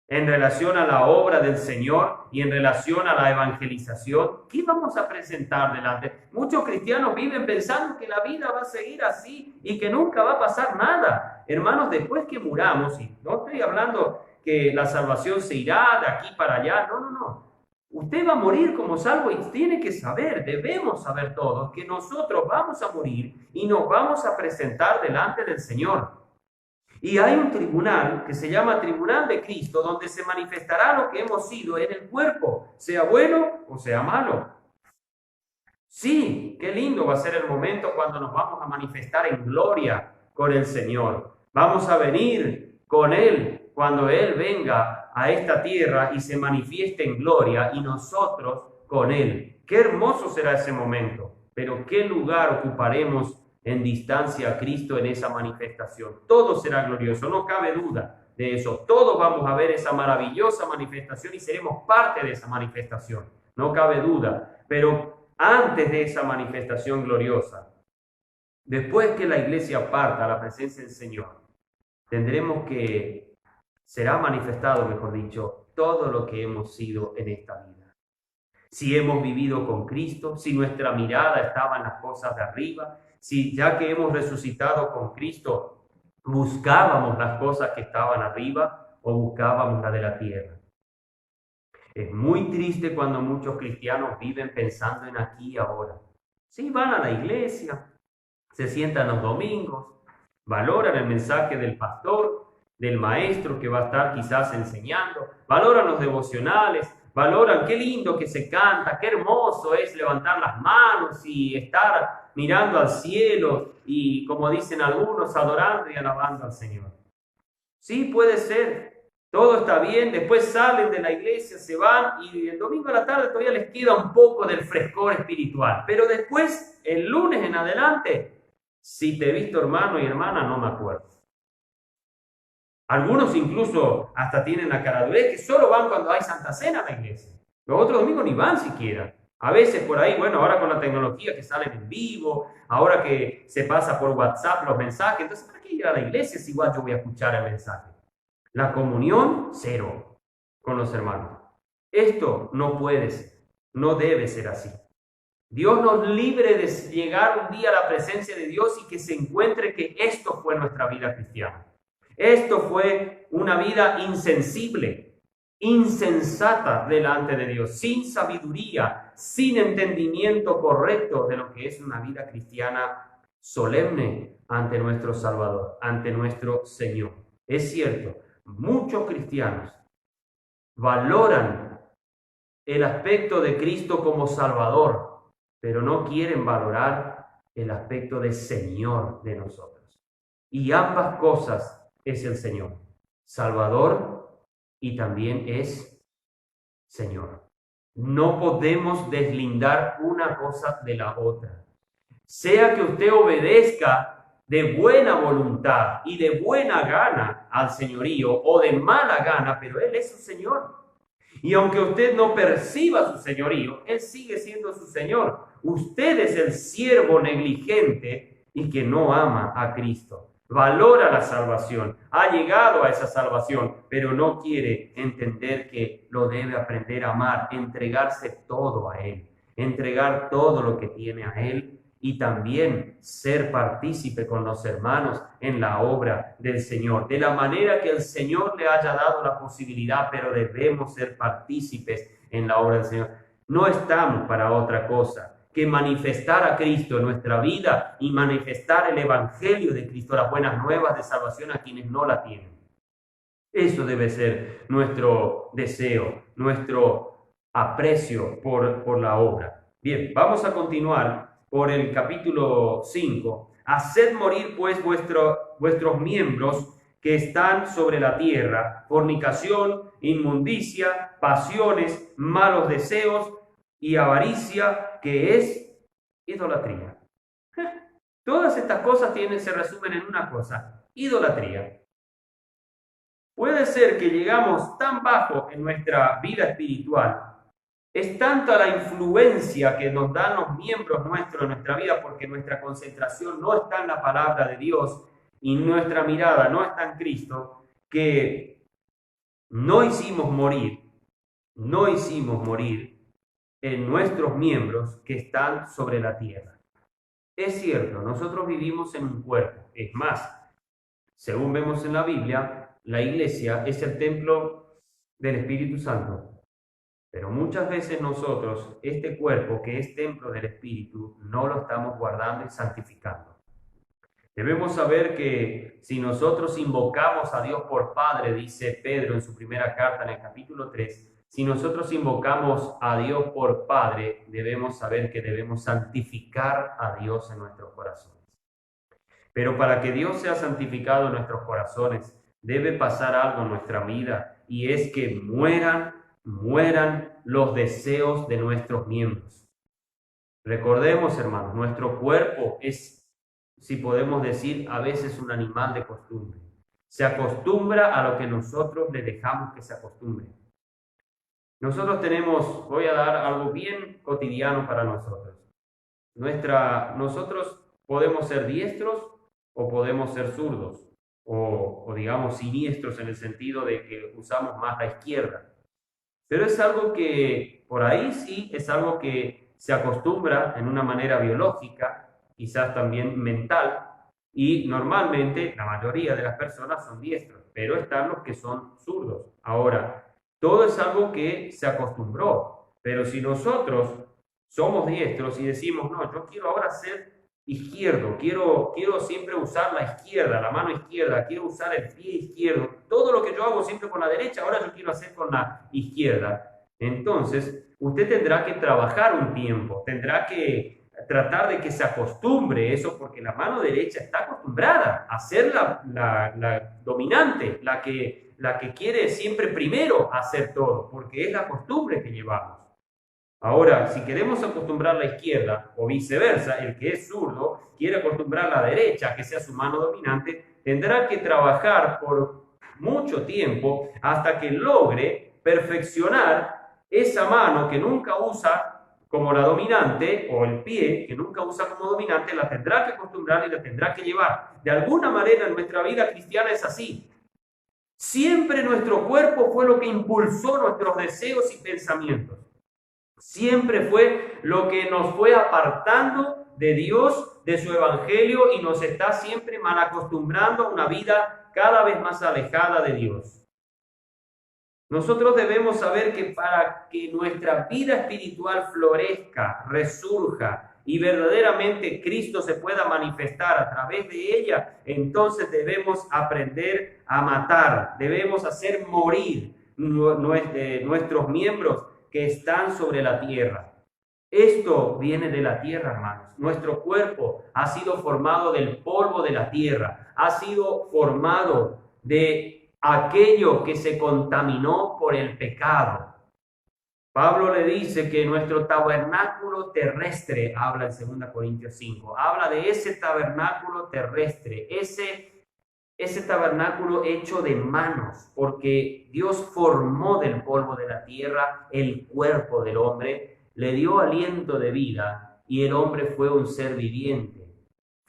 [SPEAKER 1] en relación a la obra del Señor y en relación a la evangelización. ¿Qué vamos a presentar delante? Muchos cristianos viven pensando que la vida va a seguir así y que nunca va a pasar nada. Hermanos, después que muramos, y no estoy hablando que la salvación se irá de aquí para allá, no. Usted va a morir como salvo y tiene que saber, debemos saber todos, que nosotros vamos a morir y nos vamos a presentar delante del Señor. Y hay un tribunal que se llama Tribunal de Cristo, donde se manifestará lo que hemos sido en el cuerpo, sea bueno o sea malo. Sí, qué lindo va a ser el momento cuando nos vamos a manifestar en gloria con el Señor. Vamos a venir con Él cuando Él venga a esta tierra y se manifieste en gloria, y nosotros con Él. Qué hermoso será ese momento, pero qué lugar ocuparemos en distancia a Cristo en esa manifestación. Todo será glorioso, no cabe duda de eso. Todos vamos a ver esa maravillosa manifestación y seremos parte de esa manifestación, no cabe duda. Pero antes de esa manifestación gloriosa, después que la iglesia parta a la presencia del Señor, será manifestado, mejor dicho, todo lo que hemos sido en esta vida. Si hemos vivido con Cristo, si nuestra mirada estaba en las cosas de arriba, si ya que hemos resucitado con Cristo, buscábamos las cosas que estaban arriba o buscábamos las de la tierra. Es muy triste cuando muchos cristianos viven pensando en aquí y ahora. Sí, van a la iglesia, se sientan los domingos, valoran el mensaje del pastor, del maestro que va a estar quizás enseñando, valoran los devocionales, valoran qué lindo que se canta, qué hermoso es levantar las manos y estar mirando al cielo y, como dicen algunos, adorando y alabando al Señor. Sí, puede ser, todo está bien, después salen de la iglesia, se van y el domingo a la tarde todavía les queda un poco del frescor espiritual, pero después, el lunes en adelante, si te he visto hermano y hermana, no me acuerdo. Algunos incluso hasta tienen la caradurez que solo van cuando hay Santa Cena a la iglesia. Los otros domingos ni van siquiera. A veces por ahí, bueno, ahora con la tecnología que salen en vivo, ahora que se pasa por WhatsApp los mensajes, entonces ¿para qué ir a la iglesia si igual yo voy a escuchar el mensaje? La comunión, cero con los hermanos. Esto no puede ser, no debe ser así. Dios nos libre de llegar un día a la presencia de Dios y que se encuentre que esto fue nuestra vida cristiana. Esto fue una vida insensible, insensata delante de Dios, sin sabiduría, sin entendimiento correcto de lo que es una vida cristiana solemne ante nuestro Salvador, ante nuestro Señor. Es cierto, muchos cristianos valoran el aspecto de Cristo como Salvador, pero no quieren valorar el aspecto de Señor de nosotros. Y ambas cosas es el Señor, Salvador y también es Señor. No podemos deslindar una cosa de la otra. Sea que usted obedezca de buena voluntad y de buena gana al señorío o de mala gana, pero Él es su Señor. Y aunque usted no perciba su señorío, Él sigue siendo su Señor. Usted es el siervo negligente y que no ama a Cristo. Valora la salvación, ha llegado a esa salvación, pero no quiere entender que lo debe aprender a amar, entregarse todo a Él, entregar todo lo que tiene a Él y también ser partícipe con los hermanos en la obra del Señor, de la manera que el Señor le haya dado la posibilidad, pero debemos ser partícipes en la obra del Señor. No estamos para otra cosa que manifestar a Cristo en nuestra vida y manifestar el Evangelio de Cristo, las buenas nuevas de salvación a quienes no la tienen. Eso debe ser nuestro deseo, nuestro aprecio por la obra. Bien, vamos a continuar por el capítulo 5. Haced morir pues vuestros miembros que están sobre la tierra: fornicación, inmundicia, pasiones, malos deseos y avaricia, que es idolatría. Todas estas cosas se resumen en una cosa: idolatría. Puede ser que llegamos tan bajo en nuestra vida espiritual, es tanta la influencia que nos dan los miembros nuestros en nuestra vida, porque nuestra concentración no está en la palabra de Dios y nuestra mirada no está en Cristo, que no hicimos morir en nuestros miembros que están sobre la tierra. Es cierto, nosotros vivimos en un cuerpo. Es más, según vemos en la Biblia, la iglesia es el templo del Espíritu Santo. Pero muchas veces nosotros, este cuerpo que es templo del Espíritu, no lo estamos guardando y santificando. Debemos saber que si nosotros invocamos a Dios por Padre, dice Pedro en su primera carta en el capítulo 3, si nosotros invocamos a Dios por Padre, debemos saber que debemos santificar a Dios en nuestros corazones. Pero para que Dios sea santificado en nuestros corazones, debe pasar algo en nuestra vida, y es que mueran los deseos de nuestros miembros. Recordemos, hermanos, nuestro cuerpo es, si podemos decir, a veces un animal de costumbre. Se acostumbra a lo que nosotros le dejamos que se acostumbre. Nosotros voy a dar algo bien cotidiano para nosotros. Nosotros podemos ser diestros o podemos ser zurdos, o digamos siniestros en el sentido de que usamos más la izquierda. Pero es algo que, por ahí sí, es algo que se acostumbra en una manera biológica, quizás también mental, y normalmente la mayoría de las personas son diestros, pero están los que son zurdos. Ahora, todo es algo que se acostumbró, pero si nosotros somos diestros y decimos, no, yo quiero ahora ser izquierdo, quiero siempre usar la izquierda, la mano izquierda, quiero usar el pie izquierdo, todo lo que yo hago siempre con la derecha, ahora yo quiero hacer con la izquierda. Entonces, usted tendrá que trabajar un tiempo, tendrá que tratar de que se acostumbre eso, porque la mano derecha está acostumbrada a ser la dominante, la que quiere siempre primero hacer todo, porque es la costumbre que llevamos. Ahora, si queremos acostumbrar la izquierda o viceversa, el que es zurdo quiere acostumbrar la derecha a que sea su mano dominante, tendrá que trabajar por mucho tiempo hasta que logre perfeccionar esa mano que nunca usa como la dominante, o el pie que nunca usa como dominante, la tendrá que acostumbrar y la tendrá que llevar. De alguna manera en nuestra vida cristiana es así. Siempre nuestro cuerpo fue lo que impulsó nuestros deseos y pensamientos. Siempre fue lo que nos fue apartando de Dios, de su evangelio, y nos está siempre mal acostumbrando a una vida cada vez más alejada de Dios. Nosotros debemos saber que para que nuestra vida espiritual florezca, resurja y verdaderamente Cristo se pueda manifestar a través de ella, entonces debemos aprender a matar, debemos hacer morir nuestros miembros que están sobre la tierra. Esto viene de la tierra, hermanos. Nuestro cuerpo ha sido formado del polvo de la tierra, ha sido formado de aquello que se contaminó por el pecado. Pablo le dice que nuestro tabernáculo terrestre, habla en 2 Corintios 5, habla de ese tabernáculo terrestre, ese tabernáculo hecho de manos, porque Dios formó del polvo de la tierra el cuerpo del hombre, le dio aliento de vida y el hombre fue un ser viviente.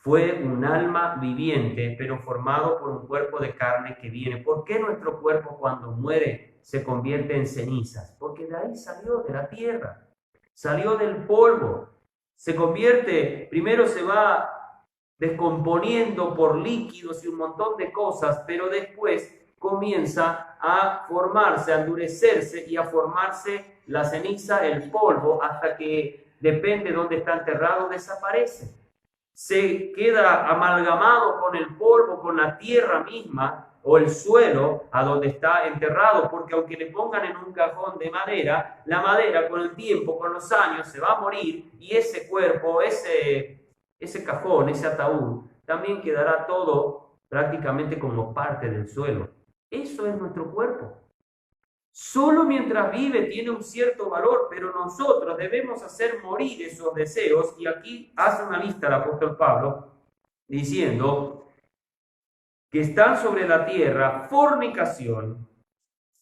[SPEAKER 1] fue un alma viviente, pero formado por un cuerpo de carne que viene. ¿Por qué nuestro cuerpo cuando muere se convierte en cenizas? Porque de ahí salió, de la tierra, salió del polvo, se convierte, primero se va descomponiendo por líquidos y un montón de cosas, pero después comienza a formarse, a endurecerse y a formarse la ceniza, el polvo, hasta que, depende de dónde está enterrado, desaparece. Se queda amalgamado con el polvo, con la tierra misma o el suelo a donde está enterrado, porque aunque le pongan en un cajón de madera, la madera con el tiempo, con los años, se va a morir y ese cuerpo, ese cajón, ese ataúd, también quedará todo prácticamente como parte del suelo. Eso es nuestro cuerpo. Solo mientras vive tiene un cierto valor, pero nosotros debemos hacer morir esos deseos. Y aquí hace una lista el apóstol Pablo diciendo que están sobre la tierra fornicación,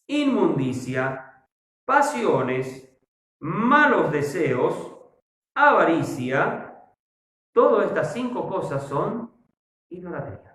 [SPEAKER 1] inmundicia, pasiones, malos deseos, avaricia. Todas estas 5 cosas son idolatría.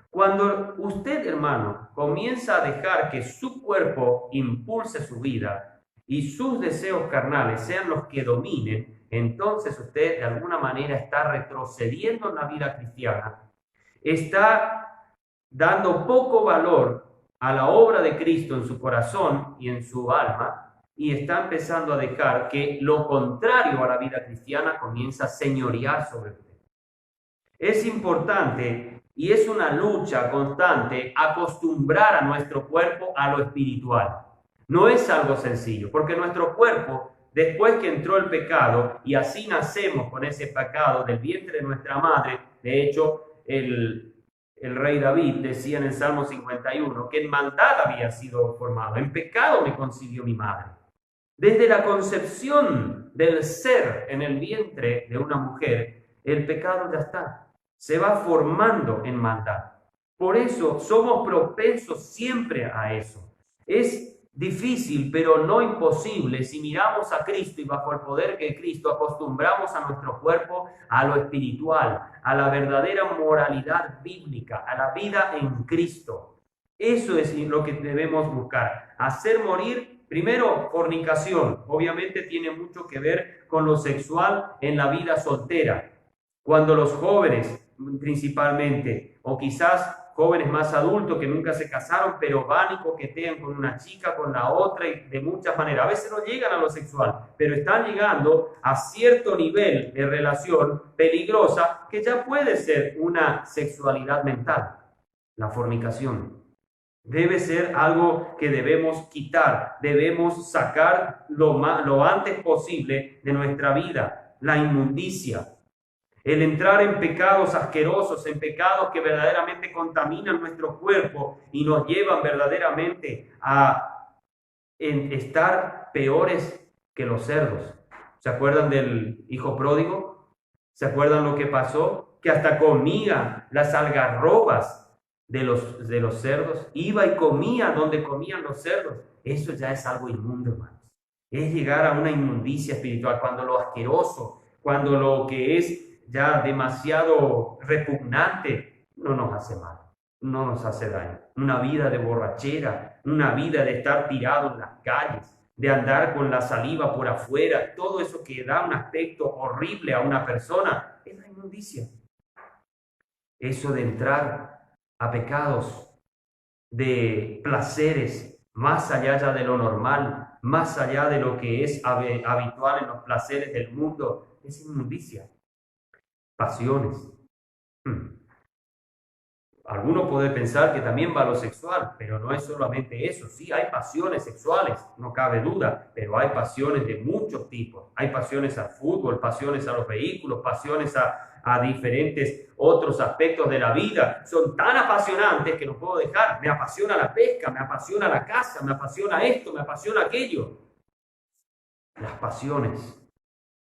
[SPEAKER 1] Cuando usted, hermano, comienza a dejar que su cuerpo impulse su vida y sus deseos carnales sean los que dominen, entonces usted de alguna manera está retrocediendo en la vida cristiana, está dando poco valor a la obra de Cristo en su corazón y en su alma, y está empezando a dejar que lo contrario a la vida cristiana comienza a señorear sobre usted. Es importante y es una lucha constante acostumbrar a nuestro cuerpo a lo espiritual. No es algo sencillo, porque nuestro cuerpo, después que entró el pecado, y así nacemos con ese pecado del vientre de nuestra madre, de hecho, el rey David decía en el Salmo 51 que en maldad había sido formado, en pecado me concibió mi madre. Desde la concepción del ser en el vientre de una mujer, el pecado ya está. Se va formando en maldad. Por eso somos propensos siempre a eso. Es difícil, pero no imposible, si miramos a Cristo y bajo el poder que Cristo acostumbramos a nuestro cuerpo a lo espiritual, a la verdadera moralidad bíblica, a la vida en Cristo. Eso es lo que debemos buscar. Hacer morir, primero, fornicación. Obviamente tiene mucho que ver con lo sexual en la vida soltera. Cuando los jóvenes principalmente, o quizás jóvenes más adultos que nunca se casaron, pero van y coquetean con una chica, con la otra, y de muchas maneras. A veces no llegan a lo sexual, pero están llegando a cierto nivel de relación peligrosa que ya puede ser una sexualidad mental. La fornicación debe ser algo que debemos quitar, debemos sacar lo antes posible de nuestra vida. La inmundicia. El entrar en pecados asquerosos, en pecados que verdaderamente contaminan nuestro cuerpo y nos llevan verdaderamente a estar peores que los cerdos. ¿Se acuerdan del hijo pródigo? ¿Se acuerdan lo que pasó? Que hasta comía las algarrobas de los cerdos. Iba y comía donde comían los cerdos. Eso ya es algo inmundo, hermanos. Es llegar a una inmundicia espiritual, cuando lo asqueroso, cuando lo que es ya demasiado repugnante, no nos hace mal, no nos hace daño. Una vida de borrachera, una vida de estar tirado en las calles, de andar con la saliva por afuera, todo eso que da un aspecto horrible a una persona, es la inmundicia. Eso de entrar a pecados, de placeres, más allá ya de lo normal, más allá de lo que es habitual en los placeres del mundo, es inmundicia. Pasiones. Alguno puede pensar que también va a lo sexual, pero no es solamente eso. Sí, hay pasiones sexuales, no cabe duda, pero hay pasiones de muchos tipos. Hay pasiones al fútbol, pasiones a los vehículos, pasiones a diferentes otros aspectos de la vida. Son tan apasionantes que no puedo dejar. Me apasiona la pesca, me apasiona la casa, me apasiona esto, me apasiona aquello. Las pasiones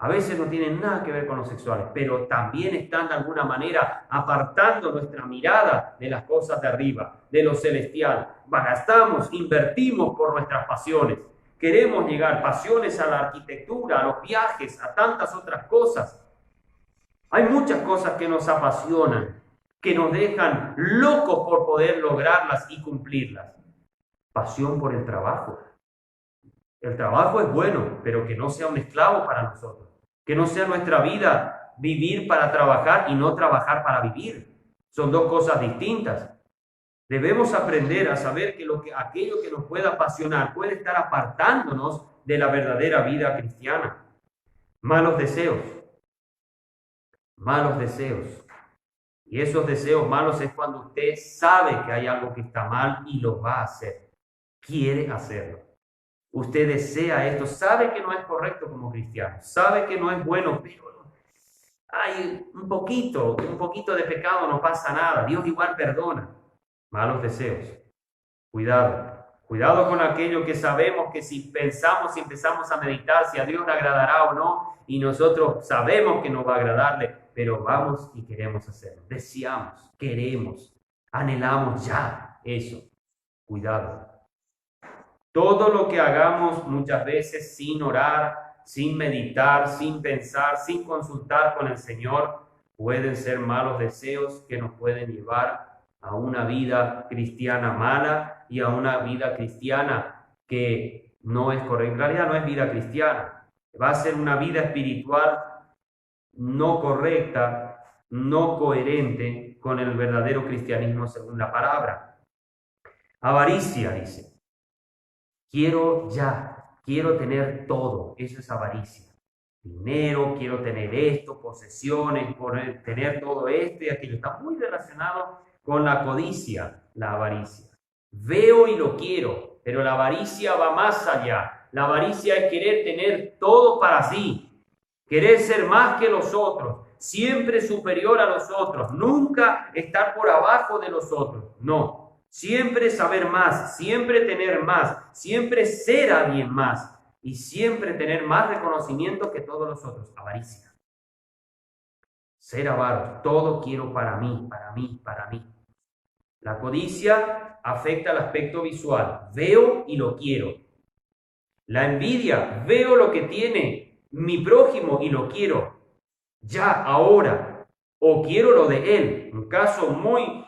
[SPEAKER 1] a veces no tienen nada que ver con los sexuales, pero también están de alguna manera apartando nuestra mirada de las cosas de arriba, de lo celestial. Gastamos, invertimos por nuestras pasiones. Queremos llegar, pasiones a la arquitectura, a los viajes, a tantas otras cosas. Hay muchas cosas que nos apasionan, que nos dejan locos por poder lograrlas y cumplirlas. Pasión por el trabajo. El trabajo es bueno, pero que no sea un esclavo para nosotros. Que no sea nuestra vida vivir para trabajar y no trabajar para vivir. Son dos cosas distintas. Debemos aprender a saber que aquello que nos pueda apasionar puede estar apartándonos de la verdadera vida cristiana. Malos deseos. Malos deseos. Y esos deseos malos es cuando usted sabe que hay algo que está mal y lo va a hacer. Quiere hacerlo. Usted desea esto, sabe que no es correcto como cristiano, sabe que no es bueno, pero hay un poquito de pecado, no pasa nada. Dios igual perdona. Malos deseos. Cuidado con aquello que sabemos que si pensamos, si empezamos a meditar, si a Dios le agradará o no, y nosotros sabemos que no va a agradarle, pero vamos y queremos hacerlo. Deseamos, queremos, anhelamos ya eso. Cuidado. Todo lo que hagamos muchas veces sin orar, sin meditar, sin pensar, sin consultar con el Señor, pueden ser malos deseos que nos pueden llevar a una vida cristiana mala y a una vida cristiana que no es correcta. En realidad no es vida cristiana. Va a ser una vida espiritual no correcta, no coherente con el verdadero cristianismo según la palabra. Avaricia, dice. Quiero tener todo. Eso es avaricia. Dinero, quiero tener esto, posesiones, tener todo esto y aquello. Está muy relacionado con la codicia, la avaricia. Veo y lo quiero, pero la avaricia va más allá. La avaricia es querer tener todo para sí, querer ser más que los otros, siempre superior a los otros, nunca estar por abajo de los otros. No, siempre saber más, siempre tener más, siempre ser alguien más y siempre tener más reconocimiento que todos los otros. Avaricia. Ser avaro, todo quiero para mí, para mí, para mí. La codicia afecta al aspecto visual. Veo y lo quiero. La envidia, veo lo que tiene mi prójimo y lo quiero. Ya, ahora. O quiero lo de él. Un caso muy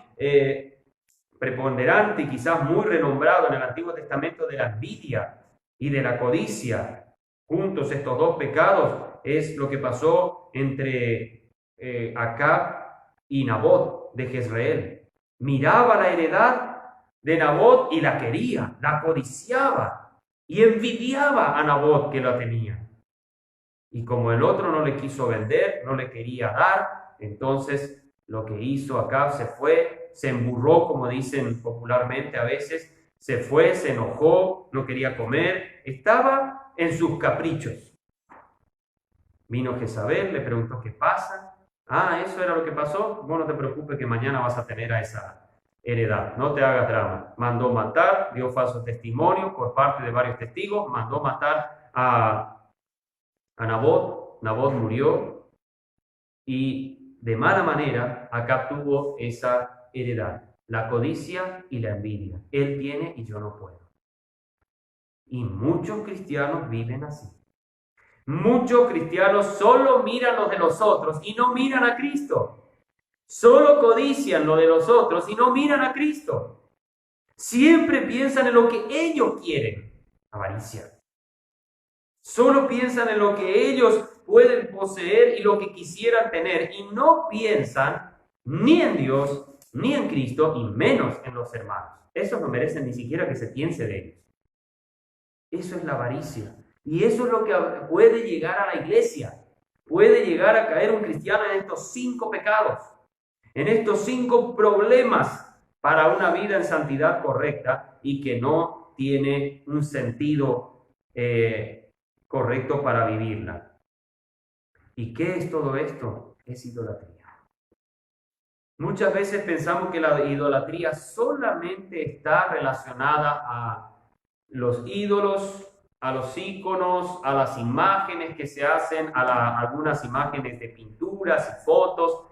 [SPEAKER 1] preponderante y quizás muy renombrado en el Antiguo Testamento de la envidia y de la codicia. Juntos estos dos pecados es lo que pasó entre Acab y Nabot de Jezreel. Miraba la heredad de Nabot y la quería, la codiciaba y envidiaba a Nabot que la tenía. Y como el otro no le quiso vender, no le quería dar, entonces lo que hizo Acab se fue, se emburró, como dicen popularmente a veces, se fue, se enojó, no quería comer, estaba en sus caprichos. Vino Jezabel, le preguntó qué pasa. Ah, eso era lo que pasó. Vos no te preocupes que mañana vas a tener a esa heredad. No te hagas drama. Mandó matar, dio falso testimonio por parte de varios testigos. Mandó matar a Nabot. Nabot murió y de mala manera Acab tuvo esa heredad. La codicia y la envidia. Él tiene y yo no puedo. Y muchos cristianos viven así. Muchos cristianos solo miran lo de los otros y no miran a Cristo. Solo codician lo de los otros y no miran a Cristo. Siempre piensan en lo que ellos quieren. Avaricia. Solo piensan en lo que ellos pueden poseer y lo que quisieran tener y no piensan ni en Dios ni en Cristo y menos en los hermanos. Esos no merecen ni siquiera que se piense de ellos. Eso es la avaricia. Y eso es lo que puede llegar a la iglesia. Puede llegar a caer un cristiano en estos 5 pecados, en estos 5 problemas para una vida en santidad correcta y que no tiene un sentido correcto para vivirla. ¿Y qué es todo esto? Es idolatría. Muchas veces pensamos que la idolatría solamente está relacionada a los ídolos, a los íconos, a las imágenes que se hacen, a algunas imágenes de pinturas y fotos.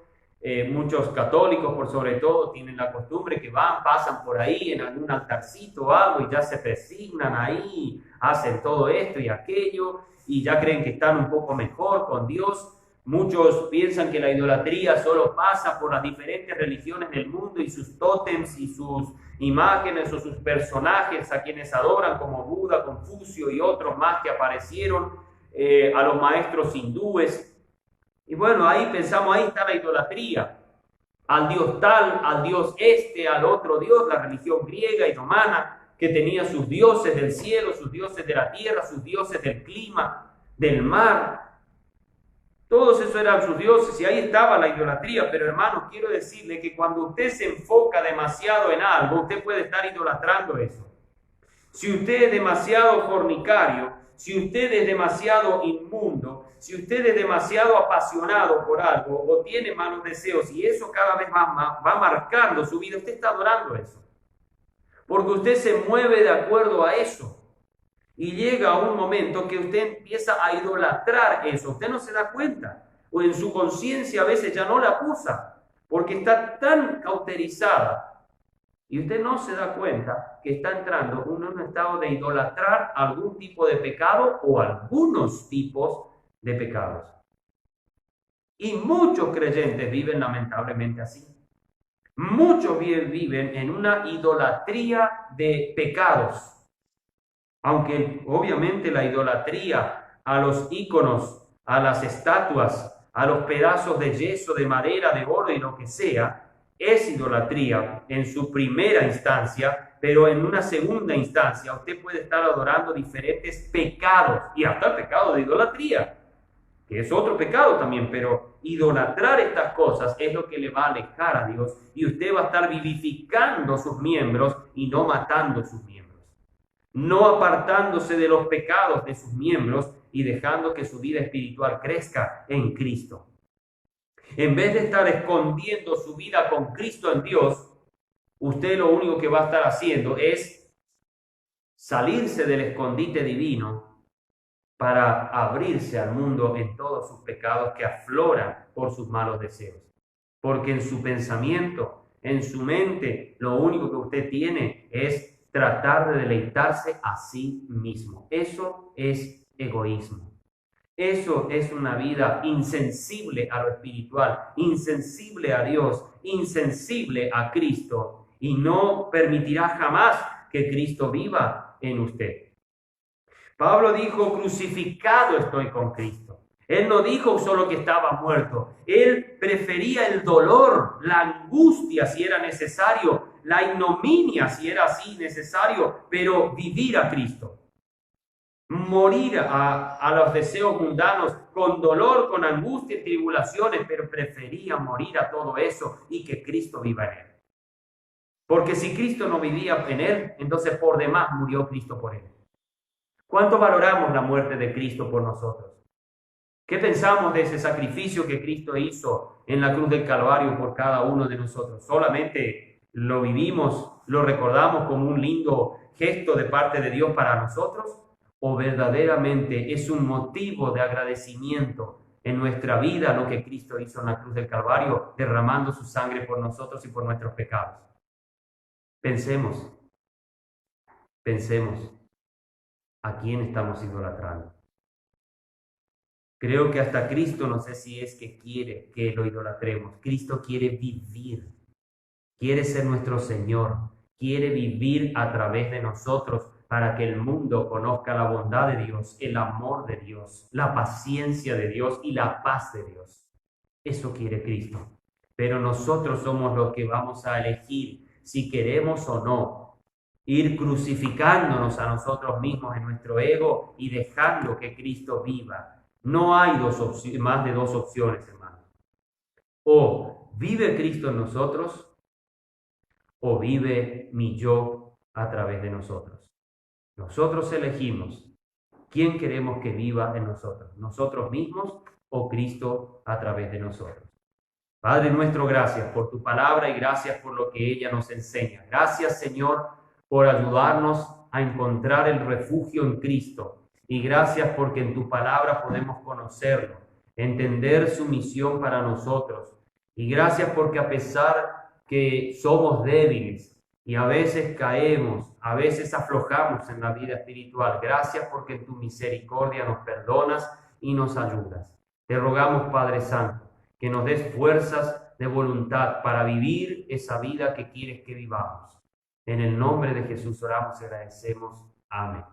[SPEAKER 1] Muchos católicos, por sobre todo, tienen la costumbre que pasan por ahí en algún altarcito o algo y ya se presignan ahí, hacen todo esto y aquello y ya creen que están un poco mejor con Dios. Muchos piensan que la idolatría solo pasa por las diferentes religiones del mundo y sus tótems y sus imágenes o sus personajes a quienes adoran, como Buda, Confucio y otros más que aparecieron, a los maestros hindúes. Y bueno, ahí pensamos, ahí está la idolatría. Al dios tal, al dios este, al otro dios, la religión griega y romana, que tenía sus dioses del cielo, sus dioses de la tierra, sus dioses del clima, del mar. Todos esos eran sus dioses y ahí estaba la idolatría. Pero hermanos, quiero decirle que cuando usted se enfoca demasiado en algo, usted puede estar idolatrando eso. Si usted es demasiado fornicario, si usted es demasiado inmundo, si usted es demasiado apasionado por algo o tiene malos deseos y eso cada vez va marcando su vida, usted está adorando eso. Porque usted se mueve de acuerdo a eso. Y llega un momento que usted empieza a idolatrar eso. Usted no se da cuenta. O en su conciencia a veces ya no la acusa. Porque está tan cauterizada. Y usted no se da cuenta que está entrando en un estado de idolatrar algún tipo de pecado o algunos tipos de pecados. Y muchos creyentes viven lamentablemente así. Muchos viven en una idolatría de pecados. Aunque obviamente la idolatría a los íconos, a las estatuas, a los pedazos de yeso, de madera, de oro y lo que sea, es idolatría en su primera instancia, pero en una segunda instancia usted puede estar adorando diferentes pecados y hasta el pecado de idolatría, que es otro pecado también, pero idolatrar estas cosas es lo que le va a alejar a Dios y usted va a estar vivificando sus miembros y no matando sus miembros. No apartándose de los pecados de sus miembros y dejando que su vida espiritual crezca en Cristo. En vez de estar escondiendo su vida con Cristo en Dios, usted lo único que va a estar haciendo es salirse del escondite divino para abrirse al mundo en todos sus pecados que afloran por sus malos deseos. Porque en su pensamiento, en su mente, lo único que usted tiene es tratar de deleitarse a sí mismo. Eso es egoísmo. Eso es una vida insensible a lo espiritual, insensible a Dios, insensible a Cristo y no permitirá jamás que Cristo viva en usted. Pablo dijo, crucificado estoy con Cristo. Él no dijo solo que estaba muerto. Él prefería el dolor, la angustia si era necesario, la ignominia si era así necesario, pero vivir a Cristo. Morir a los deseos mundanos con dolor, con angustia y tribulaciones, pero prefería morir a todo eso y que Cristo viva en él. Porque si Cristo no vivía en él, entonces por demás murió Cristo por él. ¿Cuánto valoramos la muerte de Cristo por nosotros? ¿Qué pensamos de ese sacrificio que Cristo hizo en la cruz del Calvario por cada uno de nosotros? ¿Solamente lo vivimos, lo recordamos como un lindo gesto de parte de Dios para nosotros? ¿O verdaderamente es un motivo de agradecimiento en nuestra vida lo que Cristo hizo en la cruz del Calvario, derramando su sangre por nosotros y por nuestros pecados? Pensemos a quién estamos idolatrando. Creo que hasta Cristo no sé si es que quiere que lo idolatremos. Cristo quiere vivir, quiere ser nuestro Señor, quiere vivir a través de nosotros para que el mundo conozca la bondad de Dios, el amor de Dios, la paciencia de Dios y la paz de Dios. Eso quiere Cristo. Pero nosotros somos los que vamos a elegir si queremos o no ir crucificándonos a nosotros mismos en nuestro ego y dejando que Cristo viva. No hay más de dos opciones, hermanos. O vive Cristo en nosotros, o vive mi yo a través de nosotros. Nosotros elegimos quién queremos que viva en nosotros mismos o Cristo a través de nosotros. Padre nuestro, gracias por tu palabra y gracias por lo que ella nos enseña. Gracias, Señor, por ayudarnos a encontrar el refugio en Cristo. Y gracias porque en tu palabra podemos conocerlo, entender su misión para nosotros. Y gracias porque a pesar que somos débiles y a veces caemos, a veces aflojamos en la vida espiritual, gracias porque en tu misericordia nos perdonas y nos ayudas. Te rogamos, Padre Santo, que nos des fuerzas de voluntad para vivir esa vida que quieres que vivamos. En el nombre de Jesús oramos y agradecemos. Amén.